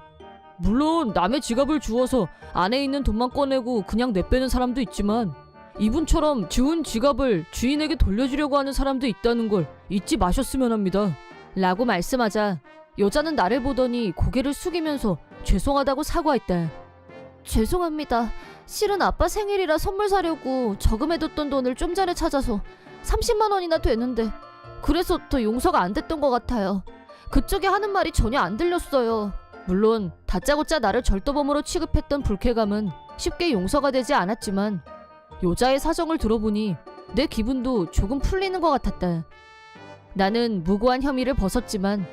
물론 남의 지갑을 주워서 안에 있는 돈만 꺼내고 그냥 내빼는 사람도 있지만 이분처럼 주운 지갑을 주인에게 돌려주려고 하는 사람도 있다는 걸 잊지 마셨으면 합니다. 라고 말씀하자 여자는 나를 보더니 고개를 숙이면서 죄송하다고 사과했다. 죄송합니다. 실은 아빠 생일이라 선물 사려고 저금해뒀던 돈을 좀 전에 찾아서 30만 원이나 되는데 그래서 더 용서가 안 됐던 것 같아요. 그쪽이 하는 말이 전혀 안 들렸어요. 물론 다짜고짜 나를 절도범으로 취급했던 불쾌감은 쉽게 용서가 되지 않았지만 여자의 사정을 들어보니 내 기분도 조금 풀리는 것 같았다. 나는 무고한 혐의를 벗었지만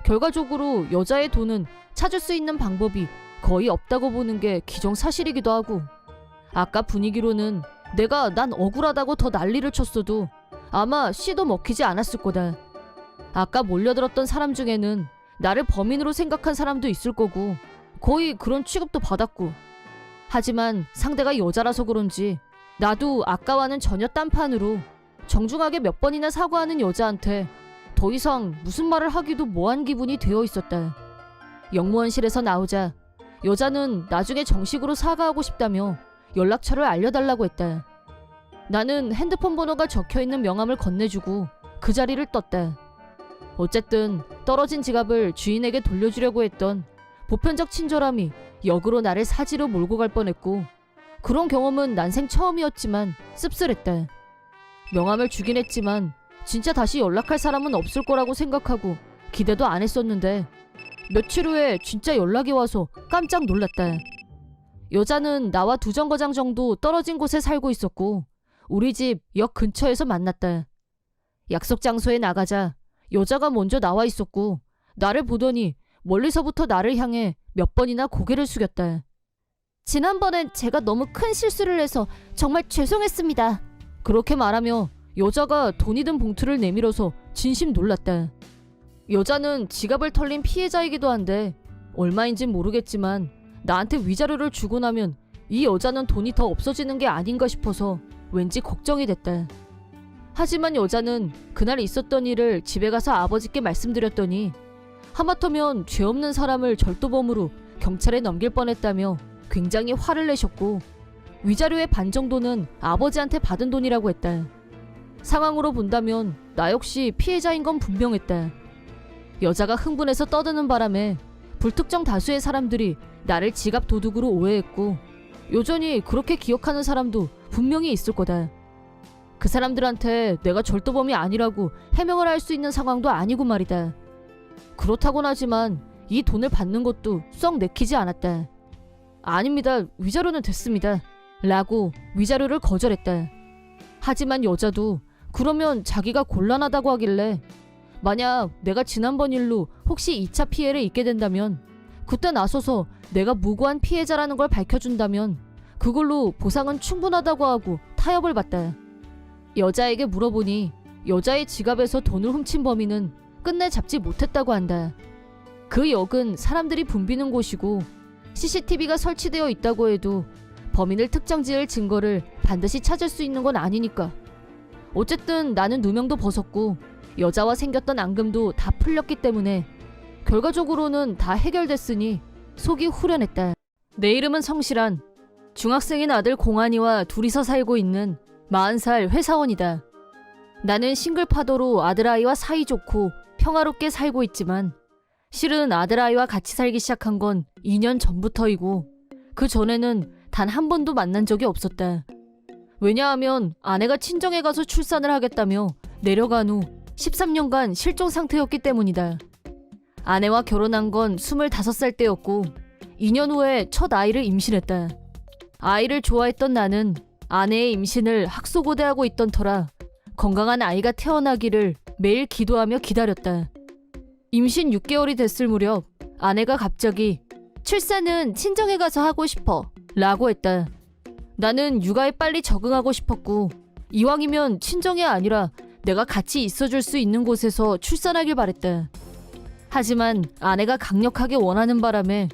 결과적으로 여자의 돈은 찾을 수 있는 방법이 거의 없다고 보는 게 기정사실이기도 하고 아까 분위기로는 내가 난 억울하다고 더 난리를 쳤어도 아마 씨도 먹히지 않았을 거다. 아까 몰려들었던 사람 중에는 나를 범인으로 생각한 사람도 있을 거고 거의 그런 취급도 받았고 하지만 상대가 여자라서 그런지 나도 아까와는 전혀 딴판으로 정중하게 몇 번이나 사과하는 여자한테 더 이상 무슨 말을 하기도 뭐한 기분이 되어 있었다. 영무원실에서 나오자 여자는 나중에 정식으로 사과하고 싶다며 연락처를 알려달라고 했다. 나는 핸드폰 번호가 적혀있는 명함을 건네주고 그 자리를 떴다. 어쨌든 떨어진 지갑을 주인에게 돌려주려고 했던 보편적 친절함이 역으로 나를 사지로 몰고 갈 뻔했고, 그런 경험은 난생 처음이었지만 씁쓸했다. 명함을 주긴 했지만 진짜 다시 연락할 사람은 없을 거라고 생각하고 기대도 안 했었는데 며칠 후에 진짜 연락이 와서 깜짝 놀랐다. 여자는 나와 2정거장 정도 떨어진 곳에 살고 있었고 우리 집 역 근처에서 만났다. 약속 장소에 나가자 여자가 먼저 나와 있었고 나를 보더니 멀리서부터 나를 향해 몇 번이나 고개를 숙였다. 지난번엔 제가 너무 큰 실수를 해서 정말 죄송했습니다. 그렇게 말하며 여자가 돈이 든 봉투를 내밀어서 진심 놀랐다. 여자는 지갑을 털린 피해자이기도 한데 얼마인진 모르겠지만 나한테 위자료를 주고 나면 이 여자는 돈이 더 없어지는 게 아닌가 싶어서 왠지 걱정이 됐다. 하지만 여자는 그날 있었던 일을 집에 가서 아버지께 말씀드렸더니 하마터면 죄 없는 사람을 절도범으로 경찰에 넘길 뻔했다며 굉장히 화를 내셨고 위자료의 반 정도는 아버지한테 받은 돈이라고 했다. 상황으로 본다면 나 역시 피해자인 건 분명했다. 여자가 흥분해서 떠드는 바람에 불특정 다수의 사람들이 나를 지갑 도둑으로 오해했고 여전히 그렇게 기억하는 사람도 분명히 있을 거다. 그 사람들한테 내가 절도범이 아니라고 해명을 할 수 있는 상황도 아니고 말이다. 그렇다곤 하지만 이 돈을 받는 것도 썩 내키지 않았다. 아닙니다. 위자료는 됐습니다. 라고 위자료를 거절했다. 하지만 여자도 그러면 자기가 곤란하다고 하길래 만약 내가 지난번 일로 혹시 2차 피해를 입게 된다면 그때 나서서 내가 무고한 피해자라는 걸 밝혀준다면 그걸로 보상은 충분하다고 하고 타협을 받다. 여자에게 물어보니 여자의 지갑에서 돈을 훔친 범인은 끝내 잡지 못했다고 한다. 그 역은 사람들이 붐비는 곳이고 CCTV가 설치되어 있다고 해도 범인을 특정지을 증거를 반드시 찾을 수 있는 건 아니니까. 어쨌든 나는 누명도 벗었고 여자와 생겼던 앙금도 다 풀렸기 때문에 결과적으로는 다 해결됐으니 속이 후련했다. 내 이름은 성실한 중학생인 아들 공한이와 둘이서 살고 있는 40살 회사원이다. 나는 싱글파더로 아들아이와 사이좋고 평화롭게 살고 있지만 실은 아들아이와 같이 살기 시작한 건 2년 전부터이고 그 전에는 단 한 번도 만난 적이 없었다. 왜냐하면 아내가 친정에 가서 출산을 하겠다며 내려간 후 13년간 실종 상태였기 때문이다. 아내와 결혼한 건 25살 때였고 2년 후에 첫 아이를 임신했다. 아이를 좋아했던 나는 아내의 임신을 학소고대하고 있던 터라 건강한 아이가 태어나기를 매일 기도하며 기다렸다. 임신 6개월이 됐을 무렵 아내가 갑자기 출산은 친정에 가서 하고 싶어 라고 했다. 나는 육아에 빨리 적응하고 싶었고 이왕이면 친정이 아니라 내가 같이 있어줄 수 있는 곳에서 출산하길 바랬다. 하지만 아내가 강력하게 원하는 바람에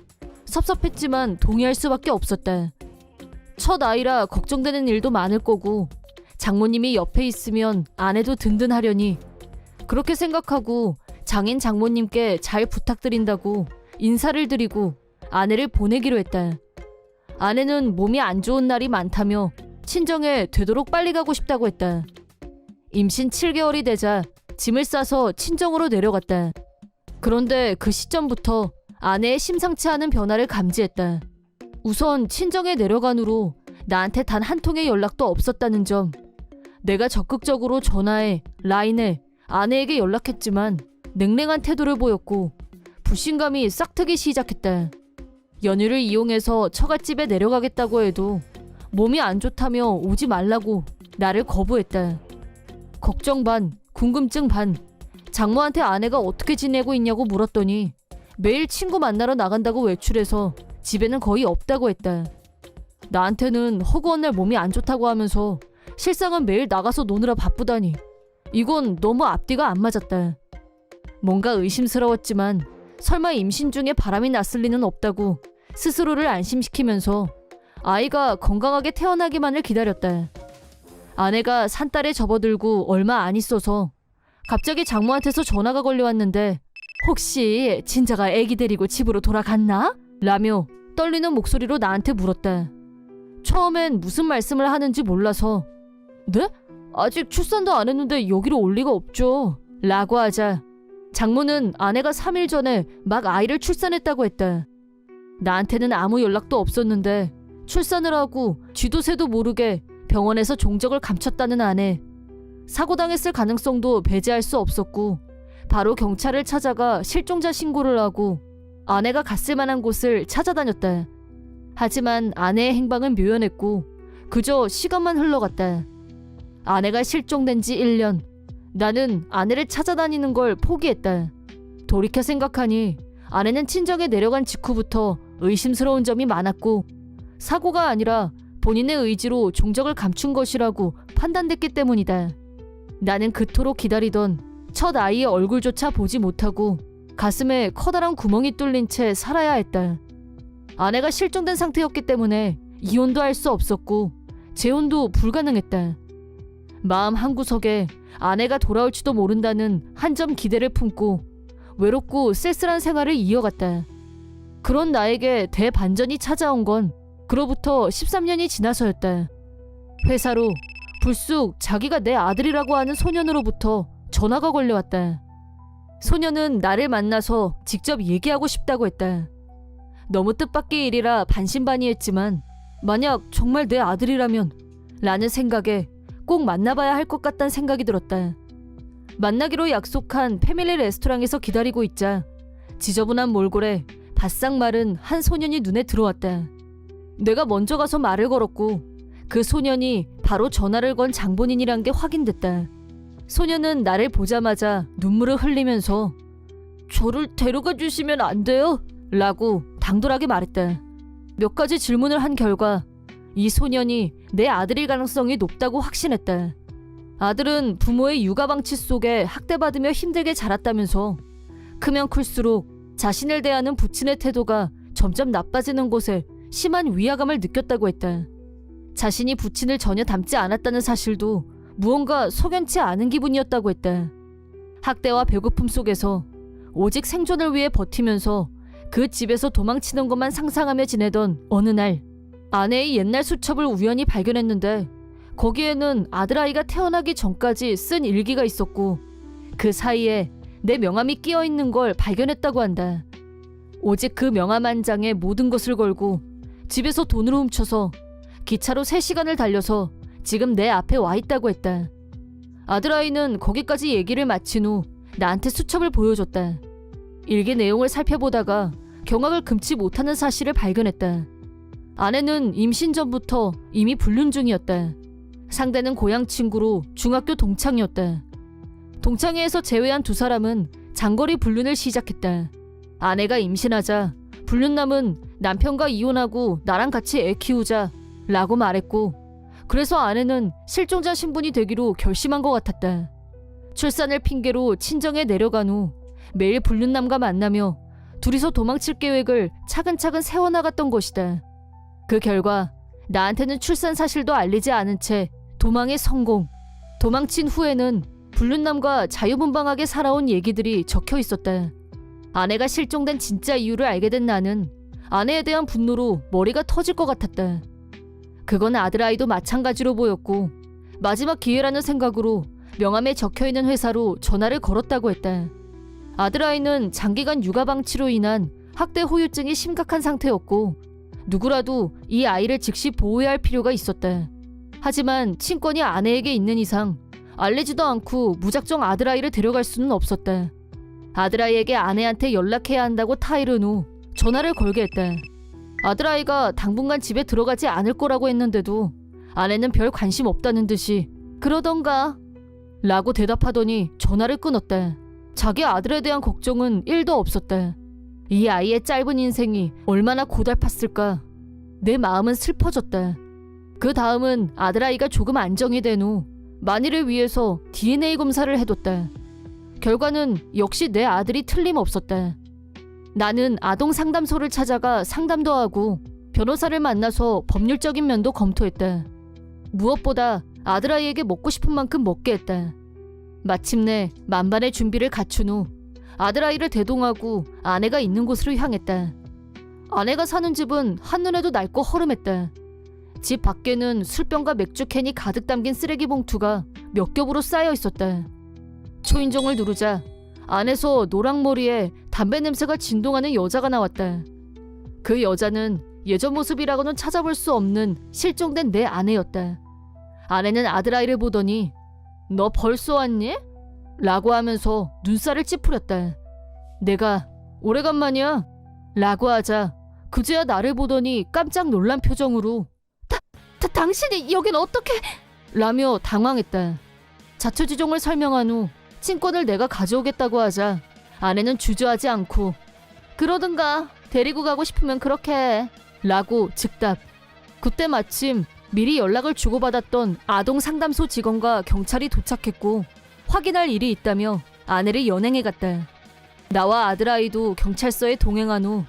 섭섭했지만 동의할 수밖에 없었다. 첫 아이라 걱정되는 일도 많을 거고 장모님이 옆에 있으면 아내도 든든하려니 그렇게 생각하고 장인 장모님께 잘 부탁드린다고 인사를 드리고 아내를 보내기로 했다. 아내는 몸이 안 좋은 날이 많다며 친정에 되도록 빨리 가고 싶다고 했다. 임신 7개월이 되자 짐을 싸서 친정으로 내려갔다. 그런데 그 시점부터 아내의 심상치 않은 변화를 감지했다. 우선 친정에 내려간 후로 나한테 단 한 통의 연락도 없었다는 점. 내가 적극적으로 전화해, 라인해 아내에게 연락했지만 냉랭한 태도를 보였고 불신감이 싹트기 시작했다. 연휴를 이용해서 처갓집에 내려가겠다고 해도 몸이 안 좋다며 오지 말라고 나를 거부했다. 걱정 반, 궁금증 반. 장모한테 아내가 어떻게 지내고 있냐고 물었더니 매일 친구 만나러 나간다고 외출해서 집에는 거의 없다고 했다. 나한테는 허구한 날 몸이 안 좋다고 하면서 실상은 매일 나가서 노느라 바쁘다니 이건 너무 앞뒤가 안 맞았다. 뭔가 의심스러웠지만 설마 임신 중에 바람이 났을 리는 없다고 스스로를 안심시키면서 아이가 건강하게 태어나기만을 기다렸다. 아내가 산딸에 접어들고 얼마 안 있어서 갑자기 장모한테서 전화가 걸려왔는데 혹시 진자가 애기 데리고 집으로 돌아갔나? 라며 떨리는 목소리로 나한테 물었다. 처음엔 무슨 말씀을 하는지 몰라서 네? 아직 출산도 안 했는데 여기로 올 리가 없죠. 라고 하자 장모는 아내가 3일 전에 막 아이를 출산했다고 했다. 나한테는 아무 연락도 없었는데 출산을 하고 쥐도 새도 모르게 병원에서 종적을 감췄다는 아내. 사고당했을 가능성도 배제할 수 없었고 바로 경찰을 찾아가 실종자 신고를 하고 아내가 갔을 만한 곳을 찾아다녔다. 하지만 아내의 행방은 묘연했고 그저 시간만 흘러갔다. 아내가 실종된 지 1년. 나는 아내를 찾아다니는 걸 포기했다. 돌이켜 생각하니 아내는 친정에 내려간 직후부터 의심스러운 점이 많았고 사고가 아니라 본인의 의지로 종적을 감춘 것이라고 판단됐기 때문이다. 나는 그토록 기다리던 첫 아이의 얼굴조차 보지 못하고 가슴에 커다란 구멍이 뚫린 채 살아야 했다. 아내가 실종된 상태였기 때문에 이혼도 할 수 없었고 재혼도 불가능했다. 마음 한구석에 아내가 돌아올지도 모른다는 한 점 기대를 품고 외롭고 쓸쓸한 생활을 이어갔다. 그런 나에게 대반전이 찾아온 건 그로부터 13년이 지나서였다. 회사로 불쑥 자기가 내 아들이라고 하는 소년으로부터 전화가 걸려왔다. 소년은 나를 만나서 직접 얘기하고 싶다고 했다. 너무 뜻밖의 일이라 반신반의했지만 만약 정말 내 아들이라면 라는 생각에 꼭 만나봐야 할 것 같다는 생각이 들었다. 만나기로 약속한 패밀리 레스토랑에서 기다리고 있자 지저분한 몰골에 바싹 마른 한 소년이 눈에 들어왔다. 내가 먼저 가서 말을 걸었고 그 소년이 바로 전화를 건 장본인이란 게 확인됐다. 소년은 나를 보자마자 눈물을 흘리면서 저를 데려가 주시면 안 돼요? 라고 당돌하게 말했다. 몇 가지 질문을 한 결과 이 소년이 내 아들일 가능성이 높다고 확신했다. 아들은 부모의 육아방치 속에 학대받으며 힘들게 자랐다면서 크면 클수록 자신을 대하는 부친의 태도가 점점 나빠지는 곳에 심한 위화감을 느꼈다고 했다. 자신이 부친을 전혀 닮지 않았다는 사실도 무언가 석연치 않은 기분이었다고 했다. 학대와 배고픔 속에서 오직 생존을 위해 버티면서 그 집에서 도망치는 것만 상상하며 지내던 어느 날 아내의 옛날 수첩을 우연히 발견했는데 거기에는 아들아이가 태어나기 전까지 쓴 일기가 있었고 그 사이에 내 명함이 끼어있는 걸 발견했다고 한다. 오직 그 명함 한 장에 모든 것을 걸고 집에서 돈을 훔쳐서 기차로 3시간을 달려서 지금 내 앞에 와 있다고 했다. 아들아이는 거기까지 얘기를 마친 후 나한테 수첩을 보여줬다. 일기 내용을 살펴보다가 경악을 금치 못하는 사실을 발견했다. 아내는 임신 전부터 이미 불륜 중이었다. 상대는 고향 친구로 중학교 동창이었다. 동창회에서 제외한 2사람은 장거리 불륜을 시작했다. 아내가 임신하자 불륜남은 남편과 이혼하고 나랑 같이 애 키우자 라고 말했고 그래서 아내는 실종자 신분이 되기로 결심한 것 같았다. 출산을 핑계로 친정에 내려간 후 매일 불륜남과 만나며 둘이서 도망칠 계획을 차근차근 세워나갔던 것이다. 그 결과 나한테는 출산 사실도 알리지 않은 채 도망에 성공. 도망친 후에는 불륜남과 자유분방하게 살아온 얘기들이 적혀 있었다. 아내가 실종된 진짜 이유를 알게 된 나는 아내에 대한 분노로 머리가 터질 것 같았다. 그건 아들아이도 마찬가지로 보였고 마지막 기회라는 생각으로 명함에 적혀있는 회사로 전화를 걸었다고 했다. 아들아이는 장기간 육아방치로 인한 학대 후유증이 심각한 상태였고 누구라도 이 아이를 즉시 보호해야 할 필요가 있었다. 하지만 친권이 아내에게 있는 이상 알리지도 않고 무작정 아들아이를 데려갈 수는 없었다. 아들아이에게 아내한테 연락해야 한다고 타이른 후 전화를 걸게 했다. 아들아이가 당분간 집에 들어가지 않을 거라고 했는데도 아내는 별 관심 없다는 듯이 그러던가 라고 대답하더니 전화를 끊었다. 자기 아들에 대한 걱정은 1도 없었다. 이 아이의 짧은 인생이 얼마나 고달팠을까. 내 마음은 슬퍼졌다. 그 다음은 아들아이가 조금 안정이 된 후 만일을 위해서 DNA 검사를 해뒀다. 결과는 역시 내 아들이 틀림없었다. 나는 아동 상담소를 찾아가 상담도 하고 변호사를 만나서 법률적인 면도 검토했다. 무엇보다 아들아이에게 먹고 싶은 만큼 먹게 했다. 마침내 만반의 준비를 갖춘 후 아들아이를 대동하고 아내가 있는 곳으로 향했다. 아내가 사는 집은 한눈에도 낡고 허름했다. 집 밖에는 술병과 맥주캔이 가득 담긴 쓰레기 봉투가 몇 겹으로 쌓여 있었다. 초인종을 누르자 안에서 노랑머리에 담배 냄새가 진동하는 여자가 나왔다. 그 여자는 예전 모습이라고는 찾아볼 수 없는 실종된 내 아내였다. 아내는 아들아이를 보더니 너 벌써 왔니? 라고 하면서 눈살을 찌푸렸다. 내가 오래간만이야 라고 하자 그제야 나를 보더니 깜짝 놀란 표정으로 당신이 여긴 어떻게 라며 당황했다. 자초지종을 설명한 후 친권을 내가 가져오겠다고 하자 아내는 주저하지 않고 그러든가 데리고 가고 싶으면 그렇게 해 라고 즉답. 그때 마침 미리 연락을 주고받았던 아동 상담소 직원과 경찰이 도착했고 확인할 일이 있다며 아내를 연행해 갔다. 나와 아들아이도 경찰서에 동행한 후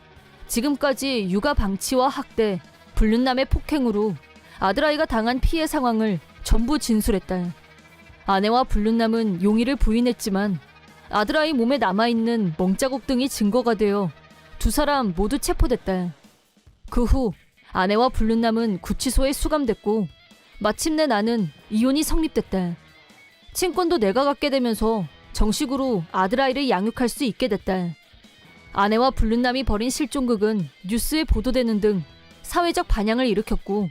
지금까지 육아 방치와 학대, 불륜남의 폭행으로 아들아이가 당한 피해 상황을 전부 진술했다. 아내와 불륜남은 용의를 부인했지만 아들아이 몸에 남아있는 멍자국 등이 증거가 되어 두 사람 모두 체포됐다. 그 후 아내와 불륜남은 구치소에 수감됐고 마침내 나는 이혼이 성립됐다. 친권도 내가 갖게 되면서 정식으로 아들아이를 양육할 수 있게 됐다. 아내와 불륜남이 벌인 실종극은 뉴스에 보도되는 등 사회적 반향을 일으켰고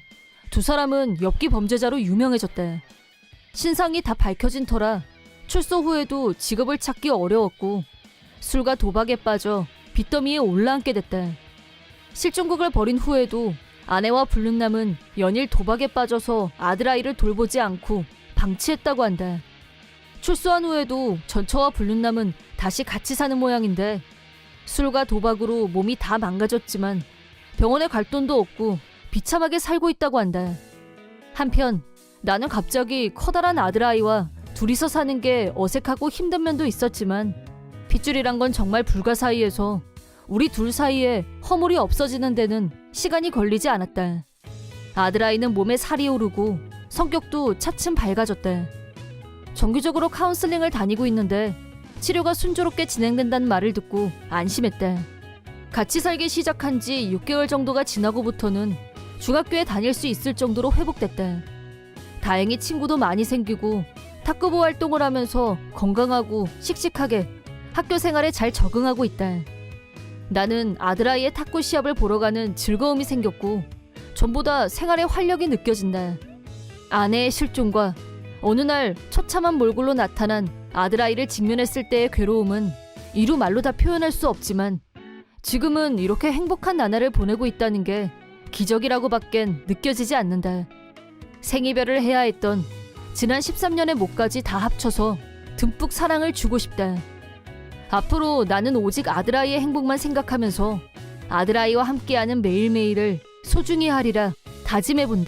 두 사람은 엽기 범죄자로 유명해졌다. 신상이 다 밝혀진 터라 출소 후에도 직업을 찾기 어려웠고 술과 도박에 빠져 빚더미에 올라앉게 됐다. 실종극을 벌인 후에도 아내와 불륜남은 연일 도박에 빠져서 아들아이를 돌보지 않고 방치했다고 한다. 출소한 후에도 전처와 불륜남은 다시 같이 사는 모양인데 술과 도박으로 몸이 다 망가졌지만 병원에 갈 돈도 없고 비참하게 살고 있다고 한다. 한편 나는 갑자기 커다란 아들아이와 둘이서 사는 게 어색하고 힘든 면도 있었지만 핏줄이란 건 정말 불가사의해서 우리 둘 사이에 허물이 없어지는 데는 시간이 걸리지 않았다. 아들아이는 몸에 살이 오르고 성격도 차츰 밝아졌다. 정기적으로 카운슬링을 다니고 있는데 치료가 순조롭게 진행된다는 말을 듣고 안심했다. 같이 살기 시작한 지 6개월 정도가 지나고부터는 중학교에 다닐 수 있을 정도로 회복됐다. 다행히 친구도 많이 생기고 탁구부 활동을 하면서 건강하고 씩씩하게 학교 생활에 잘 적응하고 있다. 나는 아들아이의 탁구 시합을 보러 가는 즐거움이 생겼고 전보다 생활에 활력이 느껴진다. 아내의 실종과 어느 날 처참한 몰골로 나타난 아들아이를 직면했을 때의 괴로움은 이루 말로 다 표현할 수 없지만 지금은 이렇게 행복한 나날을 보내고 있다는 게 기적이라고밖엔 느껴지지 않는다. 생이별을 해야 했던 지난 13년의 몫까지 다 합쳐서 듬뿍 사랑을 주고 싶다. 앞으로 나는 오직 아들아이의 행복만 생각하면서 아들아이와 함께하는 매일매일을 소중히 하리라 다짐해본다.